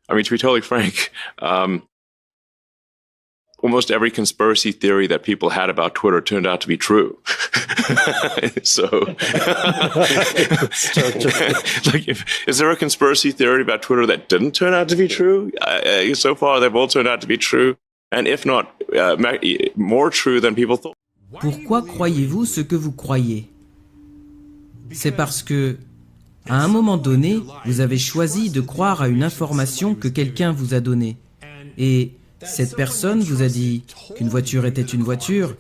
I mean, to be totally frank, almost every conspiracy theory that people had about Twitter turned out to be true. So, like, is there a conspiracy theory about Twitter that didn't turn out to be true? So far, they've all turned out to be true, and if not, more true than people thought. Pourquoi croyez-vous ce que vous croyez? C'est parce que, à un moment donné, vous avez choisi de croire à une information que quelqu'un vous a donnée. Et cette personne vous a dit qu'une voiture était une voiture,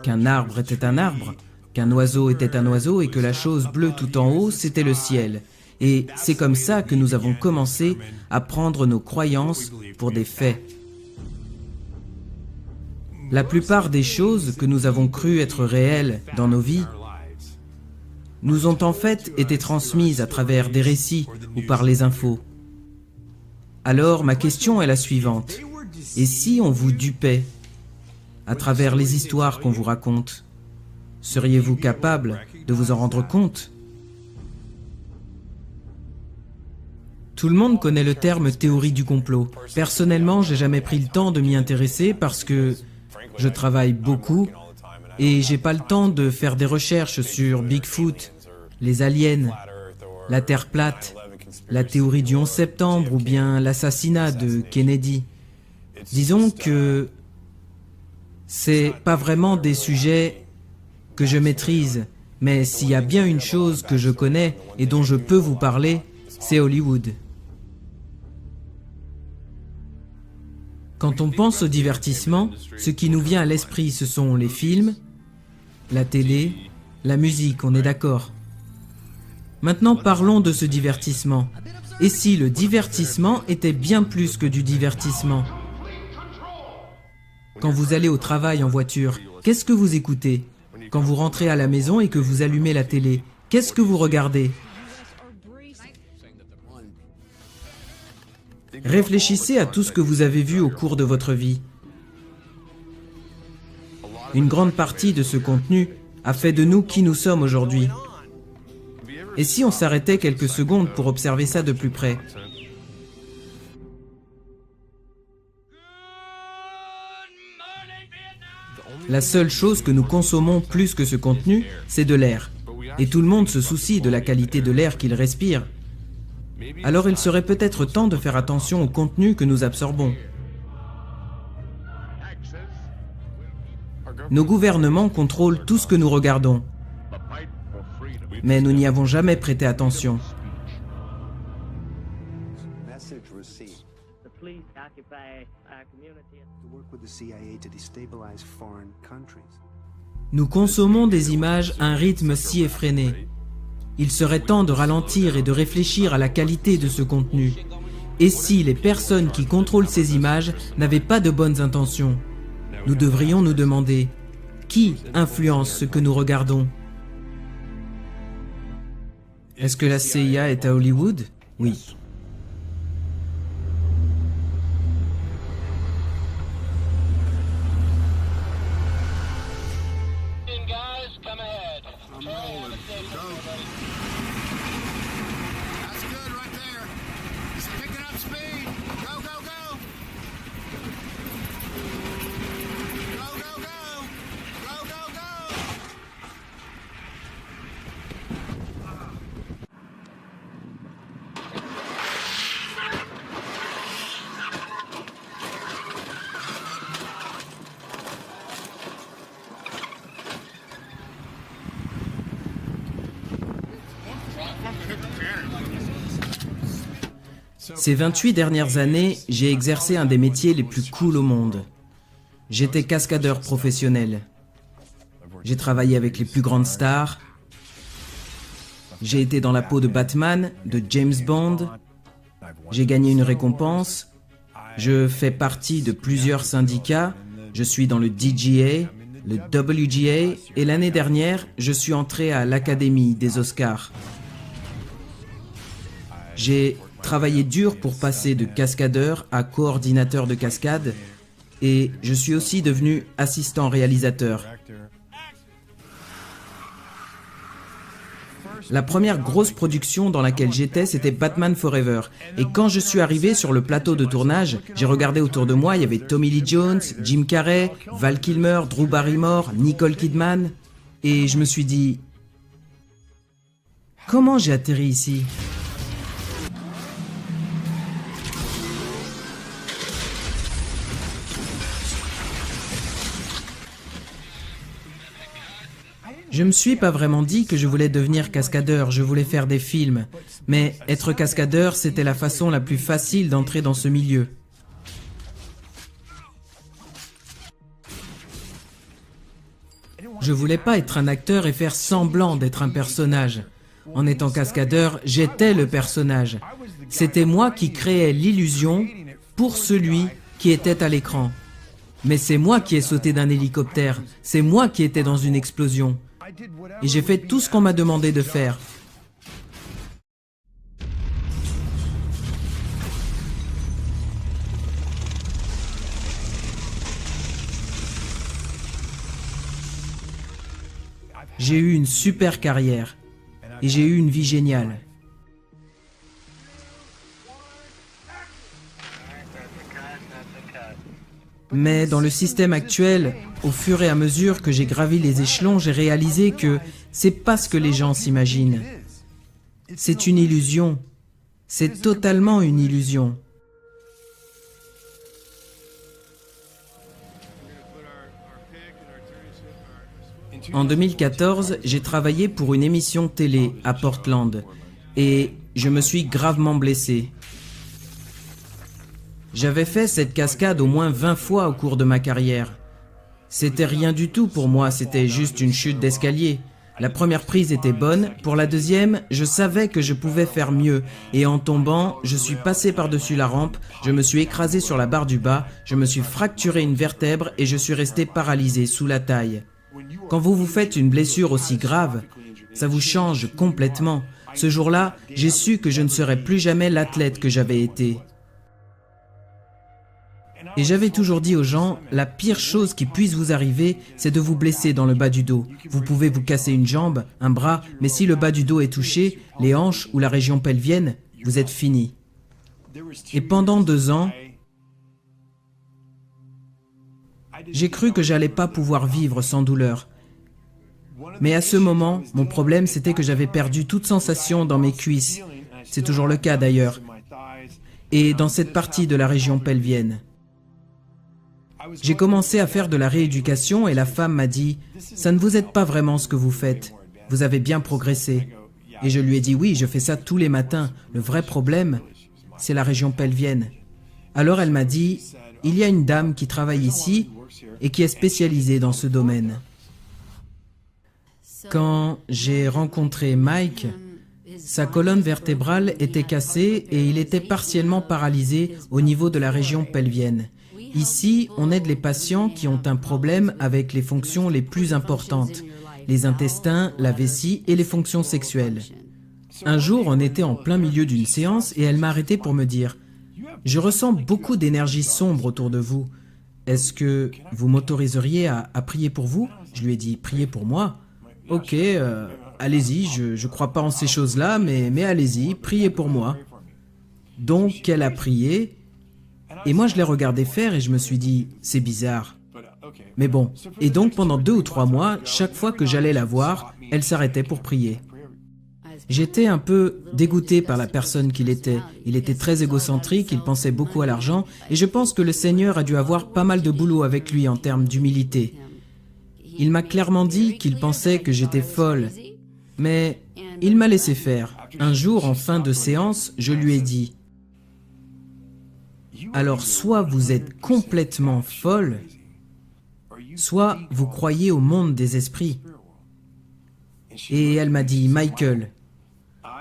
qu'un arbre était un arbre, qu'un oiseau était un oiseau et que la chose bleue tout en haut, c'était le ciel. Et c'est comme ça que nous avons commencé à prendre nos croyances pour des faits. La plupart des choses que nous avons cru être réelles dans nos vies nous ont en fait été transmises à travers des récits ou par les infos. Alors ma question est la suivante. Et si on vous dupait à travers les histoires qu'on vous raconte, seriez-vous capable de vous en rendre compte? Tout le monde connaît le terme théorie du complot. Personnellement, j'ai jamais pris le temps de m'y intéresser parce que je travaille beaucoup et j'ai pas le temps de faire des recherches sur Bigfoot, les aliens, la Terre plate, la théorie du 11 septembre ou bien l'assassinat de Kennedy. Disons que c'est pas vraiment des sujets que je maîtrise, mais s'il y a bien une chose que je connais et dont je peux vous parler, c'est Hollywood. Quand on pense au divertissement, ce qui nous vient à l'esprit, ce sont les films, la télé, la musique, on est d'accord. Maintenant, parlons de ce divertissement. Et si le divertissement était bien plus que du divertissement? Quand vous allez au travail en voiture, qu'est-ce que vous écoutez? Quand vous rentrez à la maison et que vous allumez la télé, qu'est-ce que vous regardez? Réfléchissez à tout ce que vous avez vu au cours de votre vie. Une grande partie de ce contenu a fait de nous qui nous sommes aujourd'hui. Et si on s'arrêtait quelques secondes pour observer ça de plus près? La seule chose que nous consommons plus que ce contenu, c'est de l'air. Et tout le monde se soucie de la qualité de l'air qu'il respire. Alors il serait peut-être temps de faire attention au contenu que nous absorbons. Nos gouvernements contrôlent tout ce que nous regardons. Mais nous n'y avons jamais prêté attention. Nous consommons des images à un rythme si effréné. Il serait temps de ralentir et de réfléchir à la qualité de ce contenu. Et si les personnes qui contrôlent ces images n'avaient pas de bonnes intentions? Nous devrions nous demander, qui influence ce que nous regardons? Est-ce que la CIA est à Hollywood? Oui. Ces 28 dernières années, j'ai exercé un des métiers les plus cool au monde. J'étais cascadeur professionnel. J'ai travaillé avec les plus grandes stars. J'ai été dans la peau de Batman, de James Bond. J'ai gagné une récompense. Je fais partie de plusieurs syndicats. Je suis dans le DGA, le WGA, et l'année dernière, je suis entré à l'Académie des Oscars. J'ai travaillé dur pour passer de cascadeur à coordinateur de cascade et je suis aussi devenu assistant réalisateur. La première grosse production dans laquelle j'étais, c'était Batman Forever. Et quand je suis arrivé sur le plateau de tournage, j'ai regardé autour de moi, il y avait Tommy Lee Jones, Jim Carrey, Val Kilmer, Drew Barrymore, Nicole Kidman. Et je me suis dit, comment j'ai atterri ici ? Je me suis pas vraiment dit que je voulais devenir cascadeur, je voulais faire des films. Mais être cascadeur, c'était la façon la plus facile d'entrer dans ce milieu. Je voulais pas être un acteur et faire semblant d'être un personnage. En étant cascadeur, j'étais le personnage. C'était moi qui créais l'illusion pour celui qui était à l'écran. Mais c'est moi qui ai sauté d'un hélicoptère, c'est moi qui étais dans une explosion. Et j'ai fait tout ce qu'on m'a demandé de faire. J'ai eu une super carrière et j'ai eu une vie géniale. Mais dans le système actuel, au fur et à mesure que j'ai gravi les échelons, j'ai réalisé que c'est pas ce que les gens s'imaginent. C'est une illusion. C'est totalement une illusion. En 2014, j'ai travaillé pour une émission télé à Portland et je me suis gravement blessé. J'avais fait cette cascade au moins 20 fois au cours de ma carrière. C'était rien du tout pour moi, c'était juste une chute d'escalier. La première prise était bonne, pour la deuxième, je savais que je pouvais faire mieux. Et en tombant, je suis passé par-dessus la rampe, je me suis écrasé sur la barre du bas, je me suis fracturé une vertèbre et je suis resté paralysé sous la taille. Quand vous vous faites une blessure aussi grave, ça vous change complètement. Ce jour-là, j'ai su que je ne serais plus jamais l'athlète que j'avais été. Et j'avais toujours dit aux gens, la pire chose qui puisse vous arriver, c'est de vous blesser dans le bas du dos. Vous pouvez vous casser une jambe, un bras, mais si le bas du dos est touché, les hanches ou la région pelvienne, vous êtes fini. Et pendant 2 ans, j'ai cru que j'allais pas pouvoir vivre sans douleur. Mais à ce moment, mon problème, c'était que j'avais perdu toute sensation dans mes cuisses. C'est toujours le cas d'ailleurs. Et dans cette partie de la région pelvienne. J'ai commencé à faire de la rééducation et la femme m'a dit « Ça ne vous aide pas vraiment ce que vous faites. Vous avez bien progressé. » Et je lui ai dit « Oui, je fais ça tous les matins. Le vrai problème, c'est la région pelvienne. » Alors elle m'a dit « Il y a une dame qui travaille ici et qui est spécialisée dans ce domaine. » Quand j'ai rencontré Mike, sa colonne vertébrale était cassée et il était partiellement paralysé au niveau de la région pelvienne. Ici, on aide les patients qui ont un problème avec les fonctions les plus importantes, les intestins, la vessie et les fonctions sexuelles. Un jour, on était en plein milieu d'une séance et elle m'a arrêté pour me dire « Je ressens beaucoup d'énergie sombre autour de vous. Est-ce que vous m'autoriseriez à prier pour vous ?» Je lui ai dit « Prier pour moi ? Ok, allez-y, je crois pas en ces choses-là, mais allez-y, priez pour moi. » Donc, elle a prié. Et moi, je l'ai regardé faire et je me suis dit, c'est bizarre. Mais bon, et donc pendant 2 ou 3 mois, chaque fois que j'allais la voir, elle s'arrêtait pour prier. J'étais un peu dégoûté par la personne qu'il était. Il était très égocentrique, il pensait beaucoup à l'argent, et je pense que le Seigneur a dû avoir pas mal de boulot avec lui en termes d'humilité. Il m'a clairement dit qu'il pensait que j'étais folle, mais il m'a laissé faire. Un jour, en fin de séance, je lui ai dit, alors soit vous êtes complètement folle, soit vous croyez au monde des esprits. Et elle m'a dit, Michael,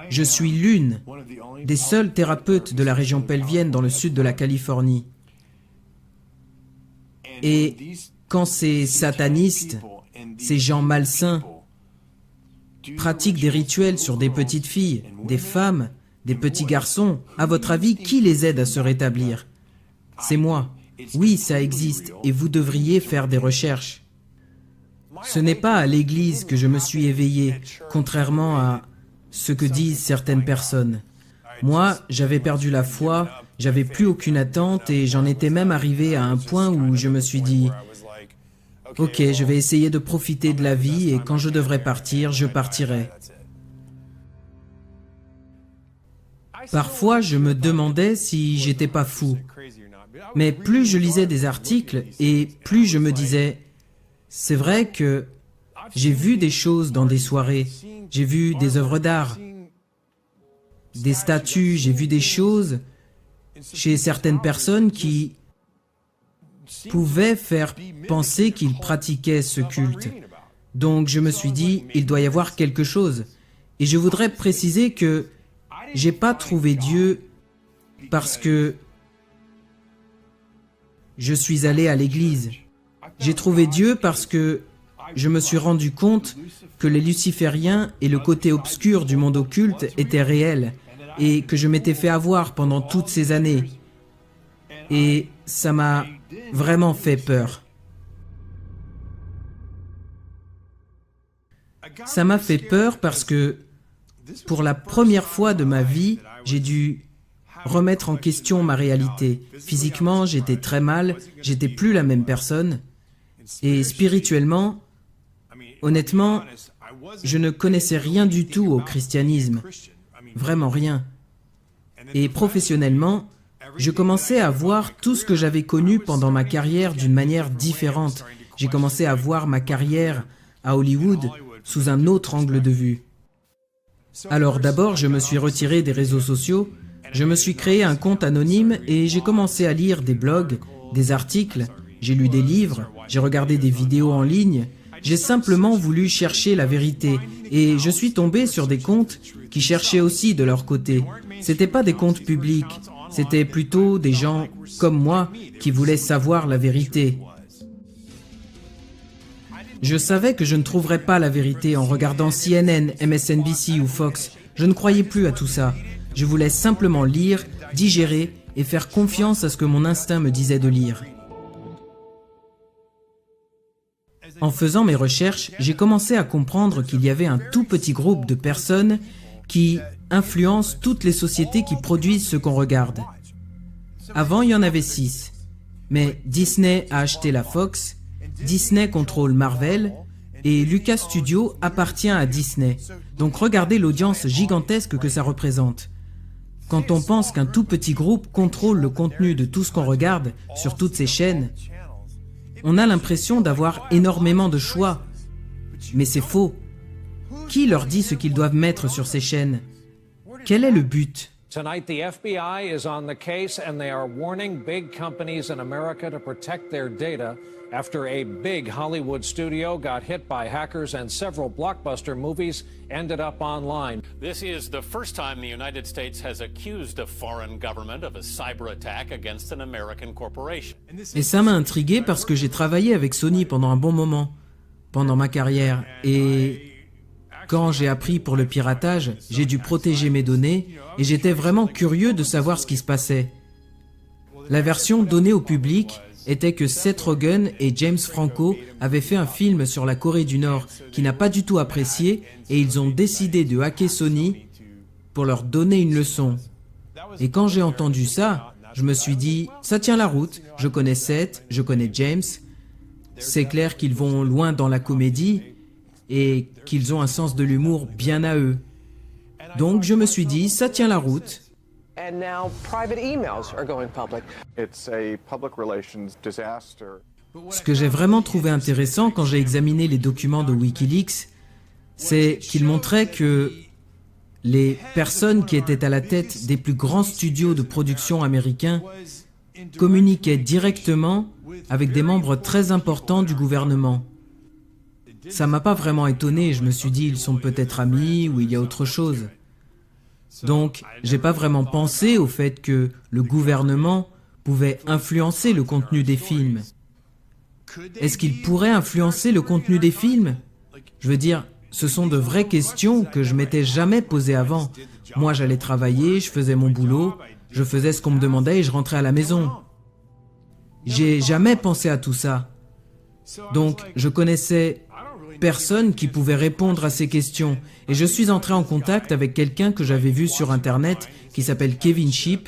je suis l'une des seules thérapeutes de la région pelvienne dans le sud de la Californie. Et quand ces satanistes, ces gens malsains, pratiquent des rituels sur des petites filles, des femmes, des petits garçons, à votre avis, qui les aide à se rétablir? C'est moi. Oui, ça existe, et vous devriez faire des recherches. Ce n'est pas à l'église que je me suis éveillé, contrairement à ce que disent certaines personnes. Moi, j'avais perdu la foi, j'avais plus aucune attente et j'en étais même arrivé à un point où je me suis dit « Ok, je vais essayer de profiter de la vie et quand je devrais partir, je partirai. » Parfois, je me demandais si j'étais pas fou. Mais plus je lisais des articles et plus je me disais « C'est vrai que j'ai vu des choses dans des soirées, j'ai vu des œuvres d'art, des statues, j'ai vu des choses chez certaines personnes qui pouvaient faire penser qu'ils pratiquaient ce culte. Donc je me suis dit, il doit y avoir quelque chose. Et je voudrais préciser que j'ai pas trouvé Dieu parce que je suis allé à l'église. J'ai trouvé Dieu parce que je me suis rendu compte que les lucifériens et le côté obscur du monde occulte étaient réels et que je m'étais fait avoir pendant toutes ces années. Et ça m'a vraiment fait peur. Ça m'a fait peur parce que pour la première fois de ma vie, j'ai dû remettre en question ma réalité. Physiquement, j'étais très mal, j'étais plus la même personne. Et spirituellement, honnêtement, je ne connaissais rien du tout au christianisme. Vraiment rien. Et professionnellement, je commençais à voir tout ce que j'avais connu pendant ma carrière d'une manière différente. J'ai commencé à voir ma carrière à Hollywood sous un autre angle de vue. Alors d'abord, je me suis retiré des réseaux sociaux, je me suis créé un compte anonyme et j'ai commencé à lire des blogs, des articles, j'ai lu des livres, j'ai regardé des vidéos en ligne. J'ai simplement voulu chercher la vérité et je suis tombé sur des comptes qui cherchaient aussi de leur côté. C'était pas des comptes publics, c'était plutôt des gens comme moi qui voulaient savoir la vérité. Je savais que je ne trouverais pas la vérité en regardant CNN, MSNBC ou Fox. Je ne croyais plus à tout ça. Je voulais simplement lire, digérer et faire confiance à ce que mon instinct me disait de lire. En faisant mes recherches, j'ai commencé à comprendre qu'il y avait un tout petit groupe de personnes qui influencent toutes les sociétés qui produisent ce qu'on regarde. Avant, il y en avait 6. Mais Disney a acheté la Fox, Disney contrôle Marvel et Lucas Studio appartient à Disney. Donc regardez l'audience gigantesque que ça représente. Quand on pense qu'un tout petit groupe contrôle le contenu de tout ce qu'on regarde sur toutes ces chaînes, on a l'impression d'avoir énormément de choix. Mais c'est faux. Qui leur dit ce qu'ils doivent mettre sur ces chaînes? Quel est le but? Tonight, the FBI is on the case and they are warning big companies in America to protect their data after a big Hollywood studio got hit by hackers and several blockbuster movies ended up online. This is the first time the United States has accused a foreign government of a cyber attack against an American corporation. Et ça m'a intrigué parce que j'ai travaillé avec Sony pendant un bon moment, pendant ma carrière. Et quand j'ai appris pour le piratage, j'ai dû protéger mes données et j'étais vraiment curieux de savoir ce qui se passait. La version donnée au public était que Seth Rogen et James Franco avaient fait un film sur la Corée du Nord qui n'a pas du tout apprécié et ils ont décidé de hacker Sony pour leur donner une leçon. Et quand j'ai entendu ça, je me suis dit, ça tient la route, je connais Seth, je connais James, c'est clair qu'ils vont loin dans la comédie et qu'ils ont un sens de l'humour bien à eux. Donc je me suis dit, ça tient la route. And now private emails are going public. It's a public relations disaster. Ce que j'ai vraiment trouvé intéressant quand j'ai examiné les documents de Wikileaks, c'est qu'ils montraient que les personnes qui étaient à la tête des plus grands studios de production américains communiquaient directement avec des membres très importants du gouvernement. Ça m'a pas vraiment étonné, je me suis dit ils sont peut-être amis ou il y a autre chose. Donc, j'ai pas vraiment pensé au fait que le gouvernement pouvait influencer le contenu des films. Est-ce qu'il pourrait influencer le contenu des films? Je veux dire, ce sont de vraies questions que je m'étais jamais posées avant. Moi, j'allais travailler, je faisais mon boulot, je faisais ce qu'on me demandait et je rentrais à la maison. J'ai jamais pensé à tout ça. Donc, je connaissais personne qui pouvait répondre à ces questions. Et je suis entré en contact avec quelqu'un que j'avais vu sur Internet qui s'appelle Kevin Shipp.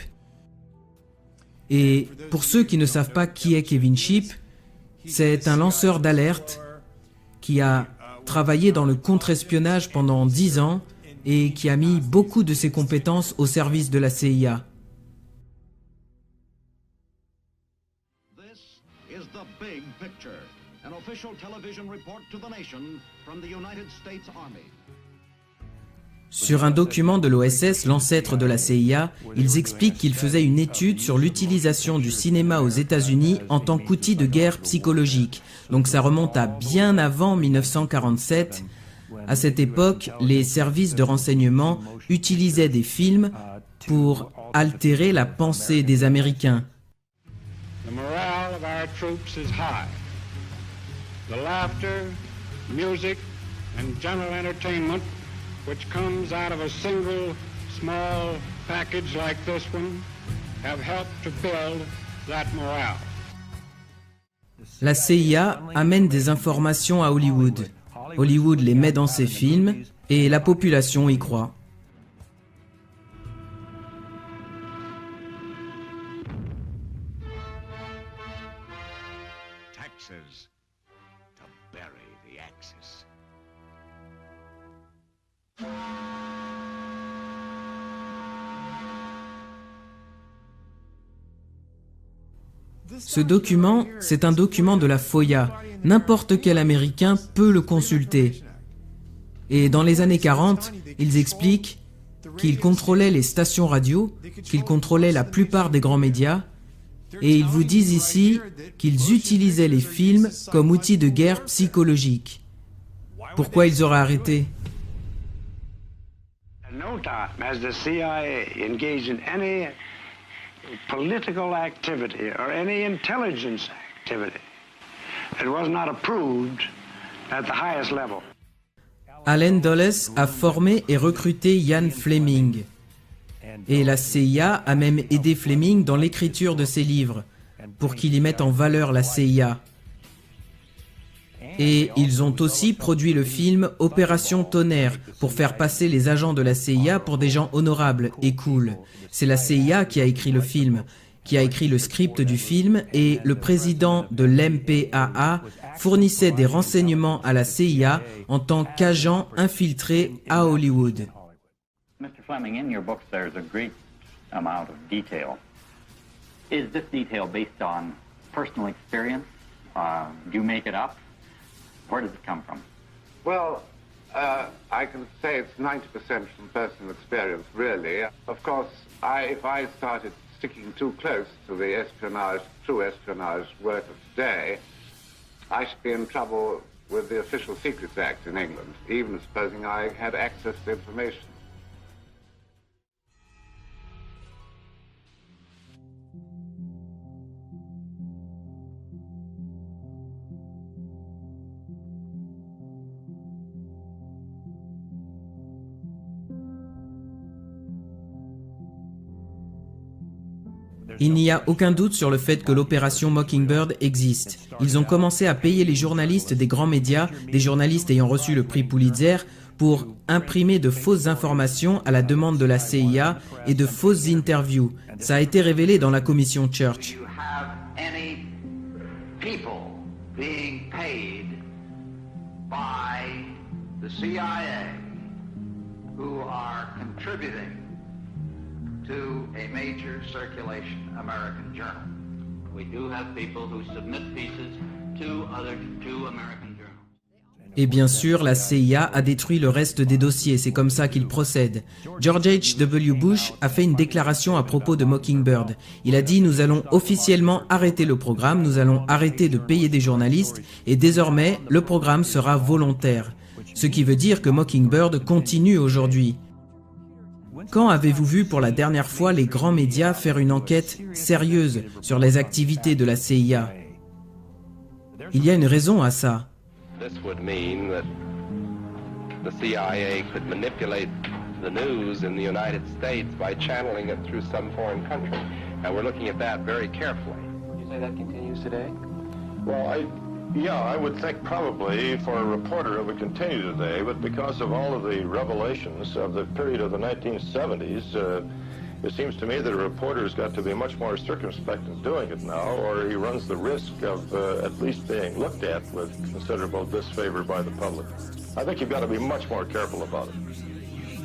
Et pour ceux qui ne savent pas qui est Kevin Shipp, c'est un lanceur d'alerte qui a travaillé dans le contre-espionnage pendant 10 ans et qui a mis beaucoup de ses compétences au service de la CIA. This is the big picture, an official television report to the nation from the United States Army. Sur un document de l'OSS, l'ancêtre de la CIA, ils expliquent qu'ils faisaient une étude sur l'utilisation du cinéma aux États-Unis en tant qu'outil de guerre psychologique. Donc ça remonte à bien avant 1947. À cette époque, les services de renseignement utilisaient des films pour altérer la pensée des Américains. The morale of our troops is high. The laughter, music, and general entertainment which comes out of a single small package like this one have helped to build that morale. La CIA amène des informations à Hollywood. Hollywood les met dans ses films et la population y croit. Texas to bury the Axis. Ce document, c'est un document de la FOIA. N'importe quel Américain peut le consulter. Et dans les années 40, ils expliquent qu'ils contrôlaient les stations radio, qu'ils contrôlaient la plupart des grands médias, et ils vous disent ici qu'ils utilisaient les films comme outil de guerre psychologique. Pourquoi ils auraient arrêté ? At no time has the CIA engaged in any political activity or any intelligence activity. It was not approved at the highest level. Allen Dulles a formé et recruté Ian Fleming. Et la CIA a même aidé Fleming dans l'écriture de ses livres, pour qu'il y mette en valeur la CIA. Et ils ont aussi produit le film Opération Tonnerre, pour faire passer les agents de la CIA pour des gens honorables et cool. C'est la CIA qui a écrit le film, qui a écrit le script du film, et le président de l'MPAA fournissait des renseignements à la CIA en tant qu'agent infiltré à Hollywood. Mr. Fleming, in your books there's a great amount of detail. Is this detail based on personal experience? Do you make it up? Where does it come from? Well, I can say it's 90% from personal experience, really. Of course, if I started sticking too close to the espionage, true espionage work of today, I should be in trouble with the Official Secrets Act in England, even supposing I had access to information. Il n'y a aucun doute sur le fait que l'opération Mockingbird existe. Ils ont commencé à payer les journalistes des grands médias, des journalistes ayant reçu le prix Pulitzer, pour imprimer de fausses informations à la demande de la CIA et de fausses interviews. Ça a été révélé dans la commission Church. You have any people being paid by the CIA who are contributing to a major circulation American journal? We do have people who submit pieces to American journals. Et bien sûr, la CIA a détruit le reste des dossiers, c'est comme ça qu'ils procèdent. George H.W. Bush a fait une déclaration à propos de Mockingbird. Il a dit « Nous allons officiellement arrêter le programme, nous allons arrêter de payer des journalistes et désormais, le programme sera volontaire. » Ce qui veut dire que Mockingbird continue aujourd'hui. Quand avez-vous vu pour la dernière fois les grands médias faire une enquête sérieuse sur les activités de la CIA? Il y a une raison à ça. This would mean that the CIA could manipulate the news in the United States by channeling it through some foreign country. And we're looking at that very carefully. You say that continues today? Well, Yeah, I would think probably for a reporter it would continue today, but because of all of the revelations of the period of the 1970s, it seems to me that a reporter's got to be much more circumspect in doing it now, or he runs the risk of at least being looked at with considerable disfavor by the public. I think you've got to be much more careful about it.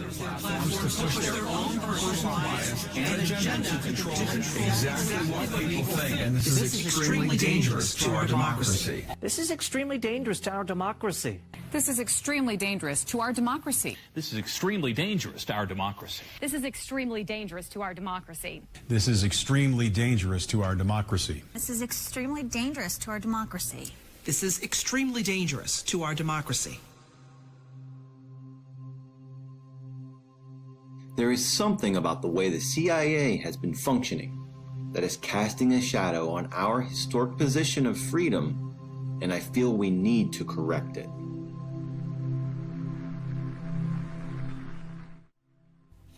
To push their own personal bias and agenda to control exactly what people think. And this is extremely dangerous to our democracy. This is extremely dangerous to our democracy. This is extremely dangerous to our democracy. This is extremely dangerous to our democracy. This is extremely dangerous to our democracy. This is extremely dangerous to our democracy. This is extremely dangerous to our democracy. This is extremely dangerous to our democracy. There is something about the way the CIA has been functioning that is casting a shadow on our historic position of freedom, and I feel we need to correct it.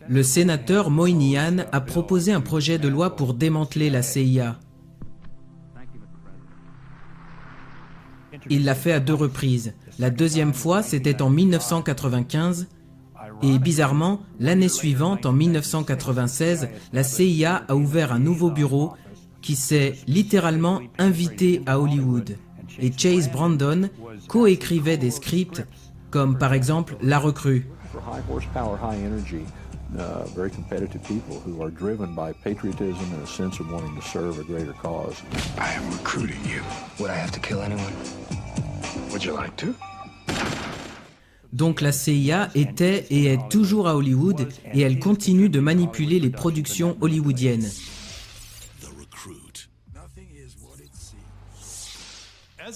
Le sénateur Moynihan a proposé un projet de loi pour démanteler la CIA. Il l'a fait à 2 reprises. La deuxième fois, c'était en 1995. Et bizarrement, l'année suivante, en 1996, la CIA a ouvert un nouveau bureau qui s'est littéralement invité à Hollywood. Et Chase Brandon coécrivait des scripts comme par exemple La Recrue. Very competitive people who are driven by patriotism and a sense of wanting to serve a greater cause. I am recruiting you. Would I have to kill anyone? Would you like to? Donc la CIA était et est toujours à Hollywood et elle continue de manipuler les productions hollywoodiennes.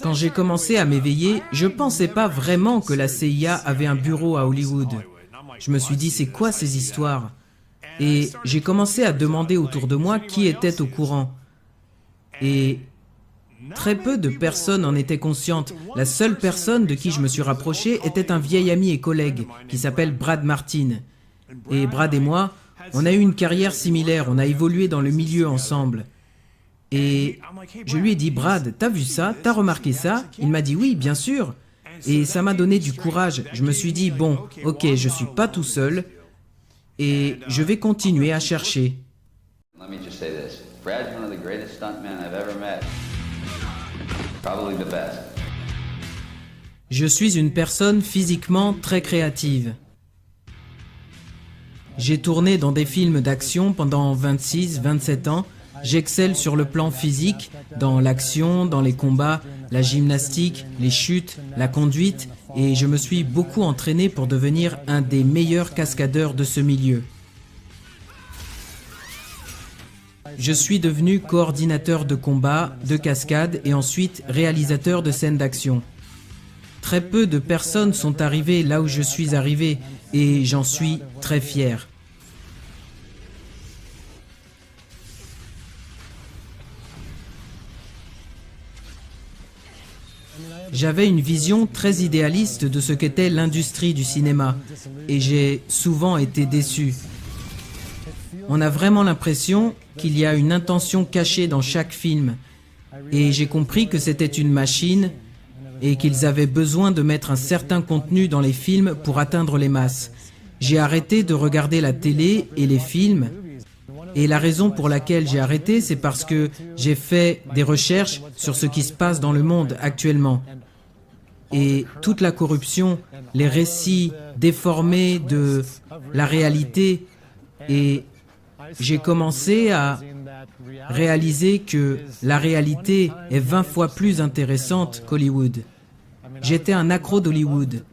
Quand j'ai commencé à m'éveiller, je ne pensais pas vraiment que la CIA avait un bureau à Hollywood. Je me suis dit, c'est quoi ces histoires? Et j'ai commencé à demander autour de moi qui était au courant. Et très peu de personnes en étaient conscientes. La seule personne de qui je me suis rapproché était un vieil ami et collègue qui s'appelle Brad Martin. Et Brad et moi, on a eu une carrière similaire, on a évolué dans le milieu ensemble. Et je lui ai dit, Brad, t'as vu ça? T'as remarqué ça? Il m'a dit, oui, bien sûr. Et ça m'a donné du courage. Je me suis dit, bon, ok, je suis pas tout seul et je vais continuer à chercher. Let me just say this. Brad's one of the greatest stuntmen I've ever met. Probably the best. Je suis une personne physiquement très créative. J'ai tourné dans des films d'action pendant 26-27 ans. J'excelle sur le plan physique, dans l'action, dans les combats, la gymnastique, les chutes, la conduite, et je me suis beaucoup entraîné pour devenir un des meilleurs cascadeurs de ce milieu. Je suis devenu coordinateur de combat, de cascade et ensuite réalisateur de scènes d'action. Très peu de personnes sont arrivées là où je suis arrivé et j'en suis très fier. J'avais une vision très idéaliste de ce qu'était l'industrie du cinéma et j'ai souvent été déçu. On a vraiment l'impression qu'il y a une intention cachée dans chaque film et j'ai compris que c'était une machine et qu'ils avaient besoin de mettre un certain contenu dans les films pour atteindre les masses. J'ai arrêté de regarder la télé et les films. Et la raison pour laquelle j'ai arrêté, c'est parce que j'ai fait des recherches sur ce qui se passe dans le monde actuellement. Et toute la corruption, les récits déformés de la réalité. Et j'ai commencé à réaliser que la réalité est 20 fois plus intéressante qu'Hollywood. J'étais un accro d'Hollywood.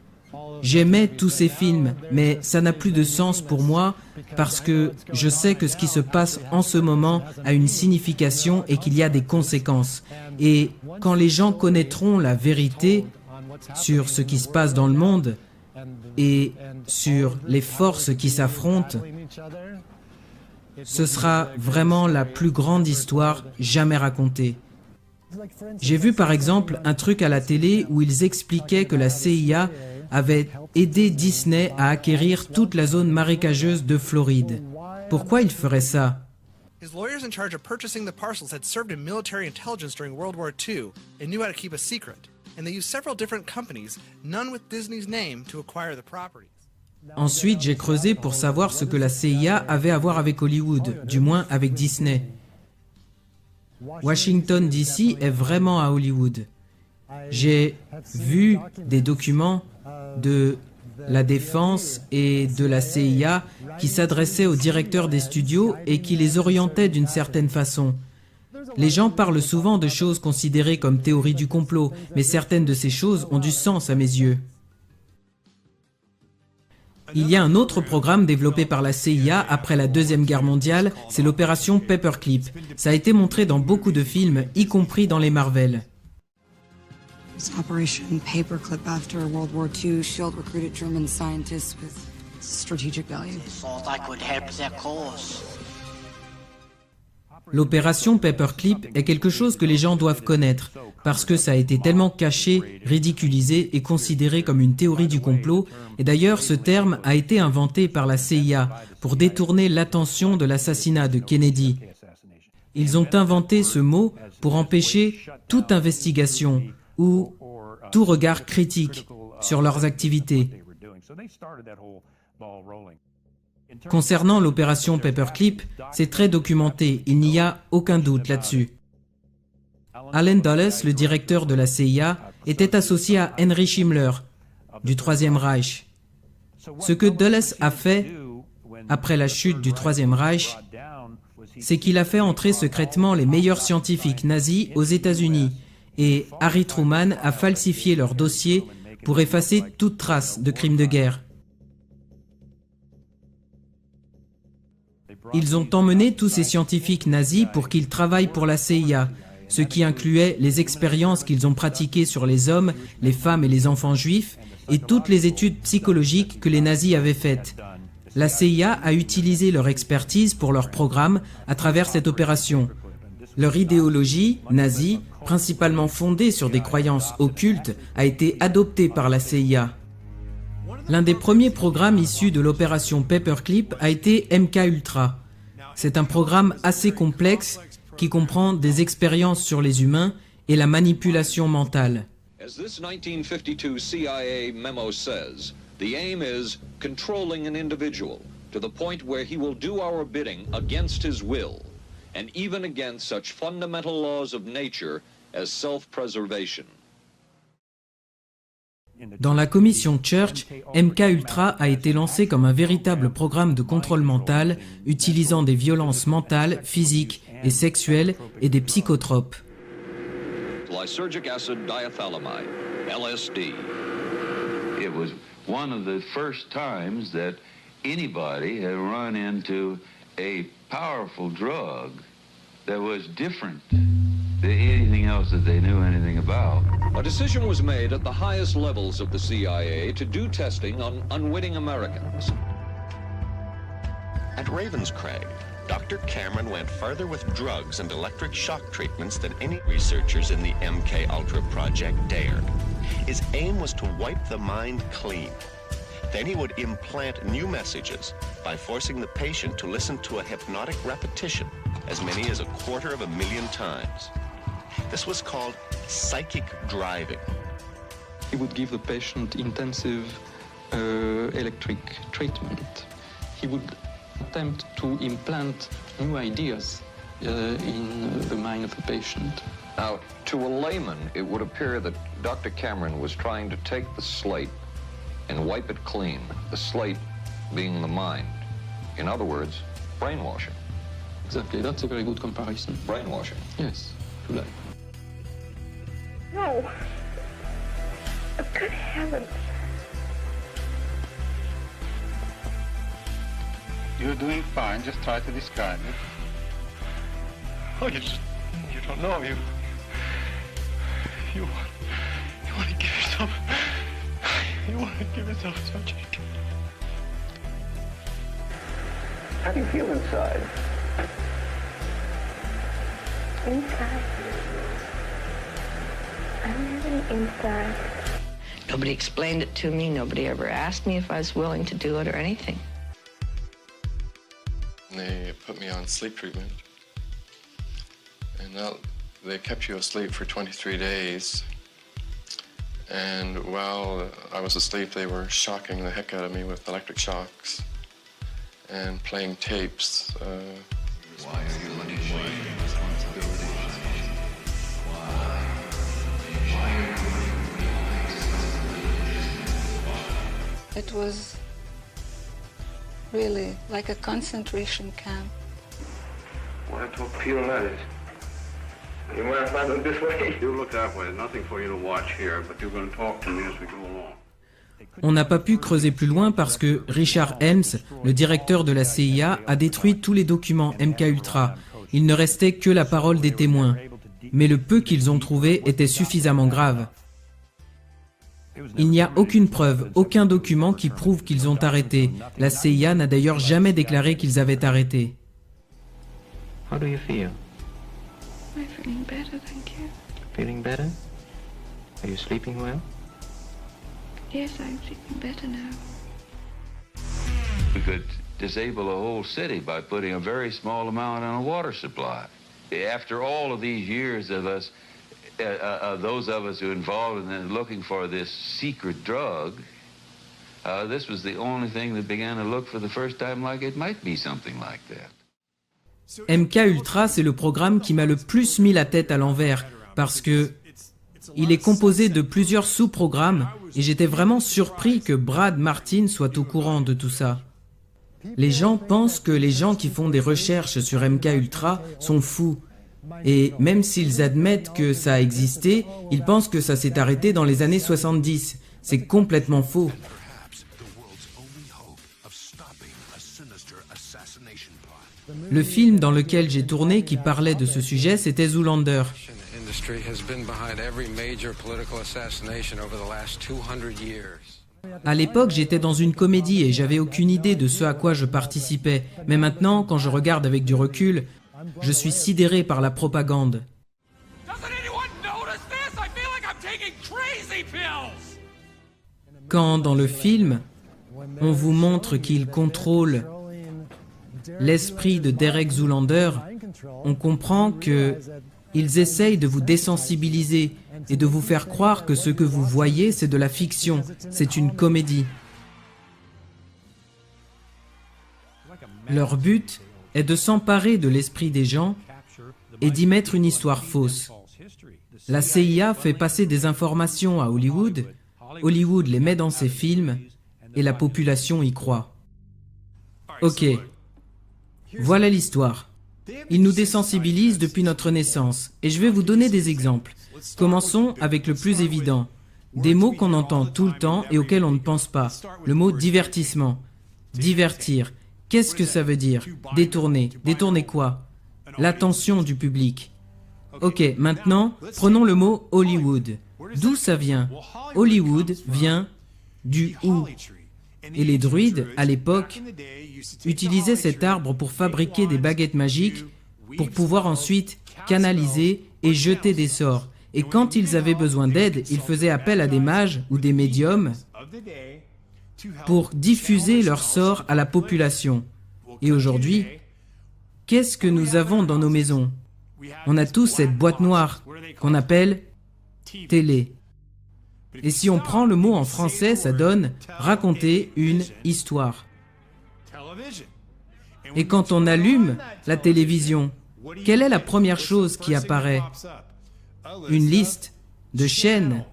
J'aimais tous ces films, mais ça n'a plus de sens pour moi parce que je sais que ce qui se passe en ce moment a une signification et qu'il y a des conséquences. Et quand les gens connaîtront la vérité sur ce qui se passe dans le monde et sur les forces qui s'affrontent, ce sera vraiment la plus grande histoire jamais racontée. J'ai vu par exemple un truc à la télé où ils expliquaient que la CIA avait aidé Disney à acquérir toute la zone marécageuse de Floride. Pourquoi ils feraient ça? His lawyers in charge of purchasing the parcels had served in military intelligence during World War II and knew how to keep a secret. And they used several different companies, none with Disney's name, to acquire the properties. Ensuite, j'ai creusé pour savoir ce que la CIA avait à voir avec Hollywood, du moins avec Disney. Washington DC est vraiment à Hollywood. J'ai vu des documents de la Défense et de la CIA qui s'adressaient aux directeurs des studios et qui les orientaient d'une certaine façon. Les gens parlent souvent de choses considérées comme théories du complot, mais certaines de ces choses ont du sens à mes yeux. Il y a un autre programme développé par la CIA après la Deuxième Guerre mondiale, c'est l'opération Paperclip. Ça a été montré dans beaucoup de films, y compris dans les Marvel. Operation Paperclip after World War II, SHIELD recruited German scientists with strategic value. Thought I could help their cause. L'opération Paperclip est quelque chose que les gens doivent connaître, parce que ça a été tellement caché, ridiculisé et considéré comme une théorie du complot, et d'ailleurs ce terme a été inventé par la CIA pour détourner l'attention de l'assassinat de Kennedy. Ils ont inventé ce mot pour empêcher toute investigation ou tout regard critique sur leurs activités. Concernant l'opération Paperclip, c'est très documenté, il n'y a aucun doute là-dessus. Allen Dulles, le directeur de la CIA, était associé à Henry Himmler, du Troisième Reich. Ce que Dulles a fait, après la chute du Troisième Reich, c'est qu'il a fait entrer secrètement les meilleurs scientifiques nazis aux États-Unis, et Harry Truman a falsifié leur dossier pour effacer toute trace de crimes de guerre. Ils ont emmené tous ces scientifiques nazis pour qu'ils travaillent pour la CIA, ce qui incluait les expériences qu'ils ont pratiquées sur les hommes, les femmes et les enfants juifs, et toutes les études psychologiques que les nazis avaient faites. La CIA a utilisé leur expertise pour leur programme à travers cette opération. Leur idéologie, nazie, principalement fondée sur des croyances occultes, a été adoptée par la CIA. L'un des premiers programmes issus de l'opération Paperclip a été MK-Ultra. C'est un programme assez complexe qui comprend des expériences sur les humains et la manipulation mentale. As this 1952 CIA memo says, the aim is controlling an individual to the point where he will do our bidding against his will, and even against such fundamental laws of nature as self-preservation. Dans la commission Church, MK-Ultra a été lancé comme un véritable programme de contrôle mental utilisant des violences mentales, physiques et sexuelles et des psychotropes. Lysergic acid diethylamide, LSD. It was one of the first times that anybody had run into a powerful drug that was different than anything else that they knew anything about. A decision was made at the highest levels of the CIA to do testing on unwitting Americans. At Ravenscraig, Dr. Cameron went further with drugs and electric shock treatments than any researchers in the MK-Ultra project dared. His aim was to wipe the mind clean. Then he would implant new messages by forcing the patient to listen to a hypnotic repetition as many as 250,000 times. This was called psychic driving. He would give the patient intensive electric treatment. He would attempt to implant new ideas in the mind of the patient. Now, to a layman, it would appear that Dr. Cameron was trying to take the slate and wipe it clean, the slate being the mind. In other words, brainwashing. Exactly, that's a very good comparison. Brainwashing. Yes, to that. No. Oh, good heavens. You're doing fine, just try to describe it. Oh, you don't know. You want to give yourself such a... How do you feel inside? Inside? I don't have any inside. Nobody explained it to me. Nobody ever asked me if I was willing to do it or anything. They put me on sleep treatment. And they kept you asleep for 23 days. And while I was asleep, they were shocking the heck out of me with electric shocks and playing tapes. Why are you undertaking responsibility? It was really like a concentration camp. I want to talk to you about it. You mind if I look this way? You look that way. There's nothing for you to watch here, but you're going to talk to me as we go along. On n'a pas pu creuser plus loin parce que Richard Helms, le directeur de la CIA, a détruit tous les documents MKUltra. Il ne restait que la parole des témoins. Mais le peu qu'ils ont trouvé était suffisamment grave. Il n'y a aucune preuve, aucun document qui prouve qu'ils ont arrêté. La CIA n'a d'ailleurs jamais déclaré qu'ils avaient arrêté. How do you feel? I'm feeling better, thank you. Feeling better? Are you sleeping well? Yes, I'm sleeping better now. We could disable a whole city by putting a very small amount on a water supply. After all of these years of us, those of us who are involved in looking for this secret drug, this was the only thing that began to look for the first time like it might be something like that. MKUltra, c'est le programme qui m'a le plus mis la tête à l'envers parce que il est composé de plusieurs sous-programmes et j'étais vraiment surpris que Brad Martin soit au courant de tout ça. Les gens pensent que les gens qui font des recherches sur MKUltra sont fous. Et même s'ils admettent que ça a existé, ils pensent que ça s'est arrêté dans les années 70. C'est complètement faux. Le film dans lequel j'ai tourné qui parlait de ce sujet, c'était Zoolander. À l'époque, j'étais dans une comédie et j'avais aucune idée de ce à quoi je participais. Mais maintenant, quand je regarde avec du recul, je suis sidéré par la propagande. Quand, dans le film, on vous montre qu'il contrôle l'esprit de Derek Zoolander, on comprend qu'ils essayent de vous désensibiliser et de vous faire croire que ce que vous voyez, c'est de la fiction, c'est une comédie. Leur but est de s'emparer de l'esprit des gens et d'y mettre une histoire fausse. La CIA fait passer des informations à Hollywood, Hollywood les met dans ses films et la population y croit. Ok, voilà l'histoire. Ils nous désensibilisent depuis notre naissance et je vais vous donner des exemples. Commençons avec le plus évident. Des mots qu'on entend tout le temps et auxquels on ne pense pas. Le mot divertissement. Divertir. Qu'est-ce que ça veut dire? Détourner. Détourner quoi? L'attention du public. Ok, maintenant, prenons le mot Hollywood. D'où ça vient? Hollywood vient du ou. Et les druides, à l'époque, utilisaient cet arbre pour fabriquer des baguettes magiques pour pouvoir ensuite canaliser et jeter des sorts. Et quand ils avaient besoin d'aide, ils faisaient appel à des mages ou des médiums pour diffuser leurs sorts à la population. Et aujourd'hui, qu'est-ce que nous avons dans nos maisons? On a tous cette boîte noire qu'on appelle télé. Et si on prend le mot en français, ça donne raconter une histoire. Et quand on allume la télévision, quelle est la première chose qui apparaît? Une liste de chaînes.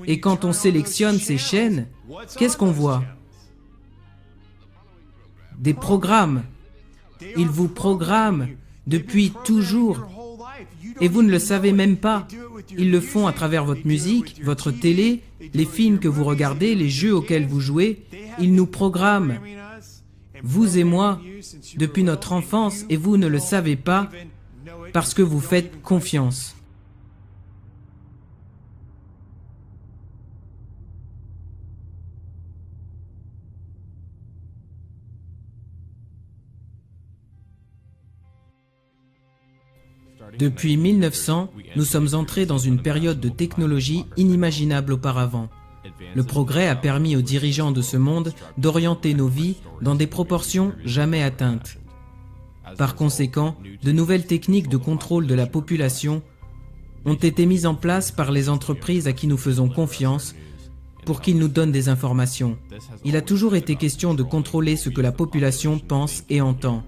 Et quand on sélectionne ces chaînes, qu'est-ce qu'on voit? Des programmes. Ils vous programment depuis toujours. Et vous ne le savez même pas. Ils le font à travers votre musique, votre télé, les films que vous regardez, les jeux auxquels vous jouez. Ils nous programment, vous et moi, depuis notre enfance, et vous ne le savez pas parce que vous faites confiance. Depuis 1900, nous sommes entrés dans une période de technologie inimaginable auparavant. Le progrès a permis aux dirigeants de ce monde d'orienter nos vies dans des proportions jamais atteintes. Par conséquent, de nouvelles techniques de contrôle de la population ont été mises en place par les entreprises à qui nous faisons confiance pour qu'ils nous donnent des informations. Il a toujours été question de contrôler ce que la population pense et entend.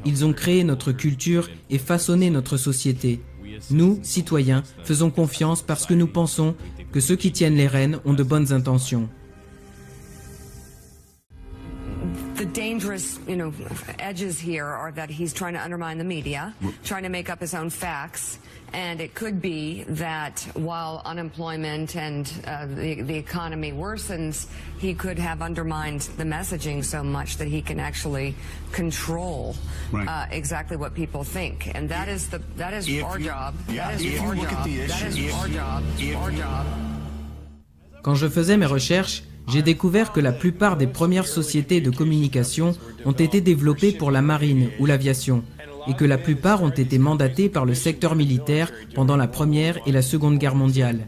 Ils ont créé notre culture et façonné notre société. Nous, citoyens, faisons confiance parce que nous pensons que ceux qui tiennent les rênes ont de bonnes intentions. The dangerous, edges here are that he's trying to undermine the media, trying to make up his own facts, and it could be that while unemployment and the economy worsens, he could have undermined the messaging so much that he can actually control exactly what people think, and that is our job. That is our job. That is our job. Our job. Quand je faisais mes recherches, j'ai découvert que la plupart des premières sociétés de communication ont été développées pour la marine ou l'aviation, et que la plupart ont été mandatées par le secteur militaire pendant la Première et la Seconde Guerre mondiale.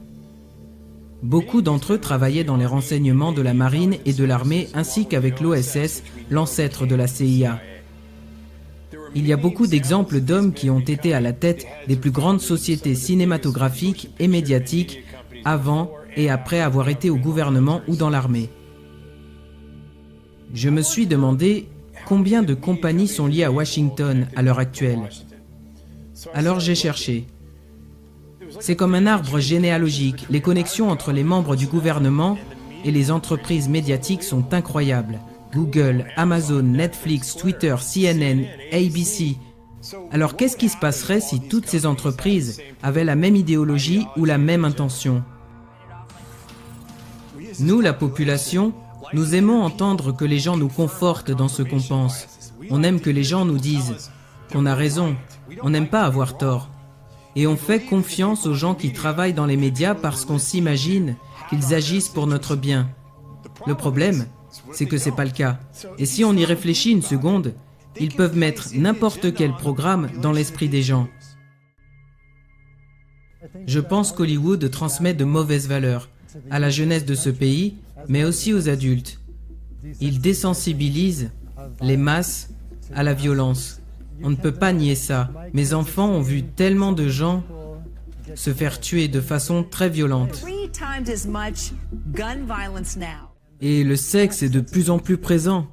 Beaucoup d'entre eux travaillaient dans les renseignements de la marine et de l'armée ainsi qu'avec l'OSS, l'ancêtre de la CIA. Il y a beaucoup d'exemples d'hommes qui ont été à la tête des plus grandes sociétés cinématographiques et médiatiques avant et après avoir été au gouvernement ou dans l'armée. Je me suis demandé combien de compagnies sont liées à Washington à l'heure actuelle. Alors j'ai cherché. C'est comme un arbre généalogique. Les connexions entre les membres du gouvernement et les entreprises médiatiques sont incroyables. Google, Amazon, Netflix, Twitter, CNN, ABC. Alors qu'est-ce qui se passerait si toutes ces entreprises avaient la même idéologie ou la même intention ? Nous, la population, nous aimons entendre que les gens nous confortent dans ce qu'on pense. On aime que les gens nous disent qu'on a raison. On n'aime pas avoir tort. Et on fait confiance aux gens qui travaillent dans les médias parce qu'on s'imagine qu'ils agissent pour notre bien. Le problème, c'est que c'est pas le cas. Et si on y réfléchit une seconde, ils peuvent mettre n'importe quel programme dans l'esprit des gens. Je pense qu'Hollywood transmet de mauvaises valeurs à la jeunesse de ce pays, mais aussi aux adultes. Il désensibilise les masses à la violence. On ne peut pas nier ça. Mes enfants ont vu tellement de gens se faire tuer de façon très violente. Et le sexe est de plus en plus présent.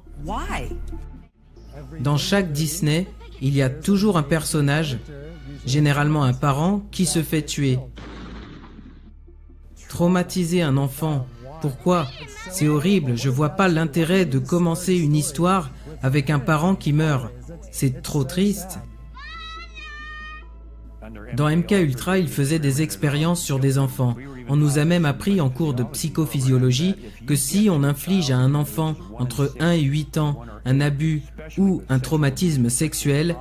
Dans chaque Disney, il y a toujours un personnage, généralement un parent, qui se fait tuer. Traumatiser un enfant, pourquoi? C'est horrible, je vois pas l'intérêt de commencer une histoire avec un parent qui meurt. C'est trop triste. Dans MK Ultra, il faisait des expériences sur des enfants. On nous a même appris en cours de psychophysiologie que si on inflige à un enfant entre 1 et 8 ans un abus ou un traumatisme sexuel,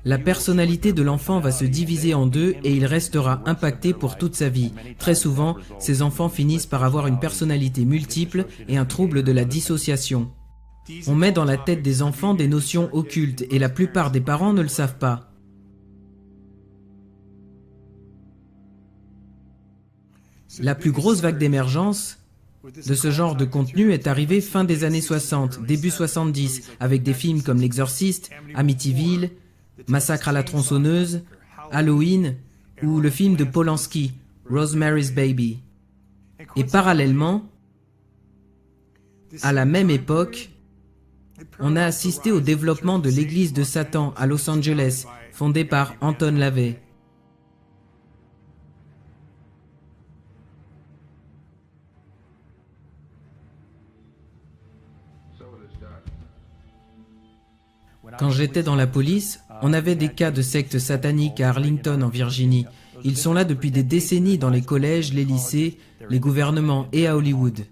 la personnalité de l'enfant va se diviser en deux et il restera impacté pour toute sa vie. Très souvent, ces enfants finissent par avoir une personnalité multiple et un trouble de la dissociation. On met dans la tête des enfants des notions occultes et la plupart des parents ne le savent pas. La plus grosse vague d'émergence de ce genre de contenu est arrivée fin des années 60, début 70, avec des films comme L'Exorciste, Amityville, Massacre à la tronçonneuse, Halloween ou le film de Polanski, Rosemary's Baby. Et parallèlement, à la même époque, on a assisté au développement de l'église de Satan à Los Angeles, fondée par Anton LaVey. Quand j'étais dans la police, on avait des cas de sectes sataniques à Arlington, en Virginie. Ils sont là depuis des décennies dans les collèges, les lycées, les gouvernements et à Hollywood.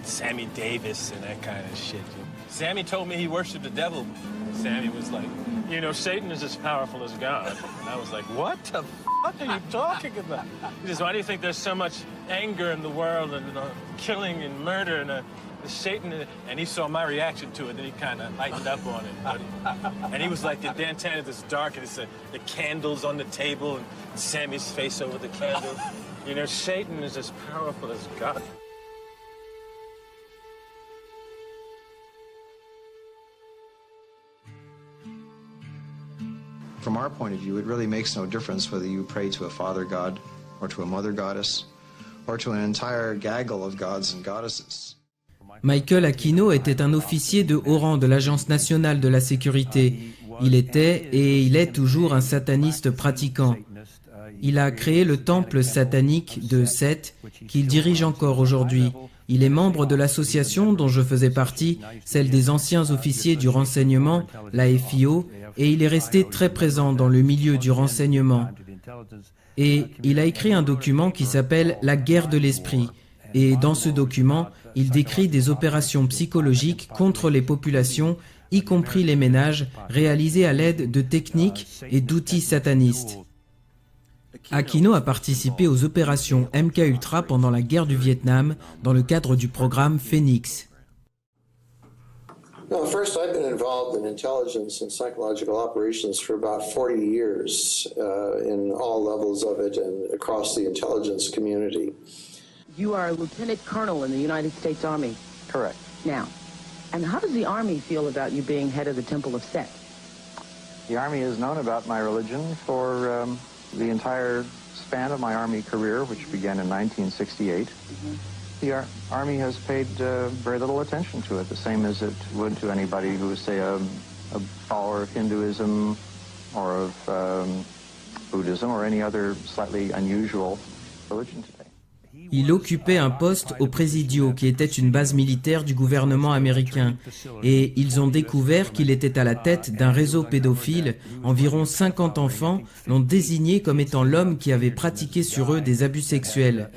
Sammy Davis and that kind of shit. Sammy told me he worshiped the devil. Sammy was like, you know, Satan is as powerful as God. And I was like, what the fuck are you talking about? He says, why do you think there's so much anger in the world and killing and murder and Satan? And he saw my reaction to it, then he kind of lightened up on it. And he was like, the Dantana is dark, and it's the candles on the table and Sammy's face over the candle. You know, Satan is as powerful as God. From our point of view, it really makes no difference whether you pray to a father god or to a mother goddess or to an entire gaggle of gods and goddesses. Michael Aquino était un officier de haut rang de l'Agence nationale de la sécurité. Il était et il est toujours un sataniste pratiquant. Il a créé le temple satanique de Seth, qu'il dirige encore aujourd'hui. Il est membre de l'association dont je faisais partie, celle des anciens officiers du renseignement, la FIO, et il est resté très présent dans le milieu du renseignement. Et il a écrit un document qui s'appelle « La guerre de l'esprit ». Et dans ce document, il décrit des opérations psychologiques contre les populations, y compris les ménages, réalisées à l'aide de techniques et d'outils satanistes. Aquino a participé aux opérations MKUltra pendant la guerre du Vietnam dans le cadre du programme Phoenix. No, first, I've been involved in intelligence and psychological operations for about 40 years in all levels of it and across the intelligence community. You are a lieutenant colonel in the United States Army. Correct. Now, and how does the Army feel about you being head of the Temple of Set? The Army has known about my religion for the entire span of my Army career, which began in 1968. The Army has paid very little attention to it, the same as it would to anybody who is, say, a follower of Hinduism or of Buddhism or any other slightly unusual religion today. Il occupait un poste au Presidio, qui était une base militaire du gouvernement américain. Et ils ont découvert qu'il était à la tête d'un réseau pédophile. Environ 50 enfants l'ont désigné comme étant l'homme qui avait pratiqué sur eux des abus sexuels.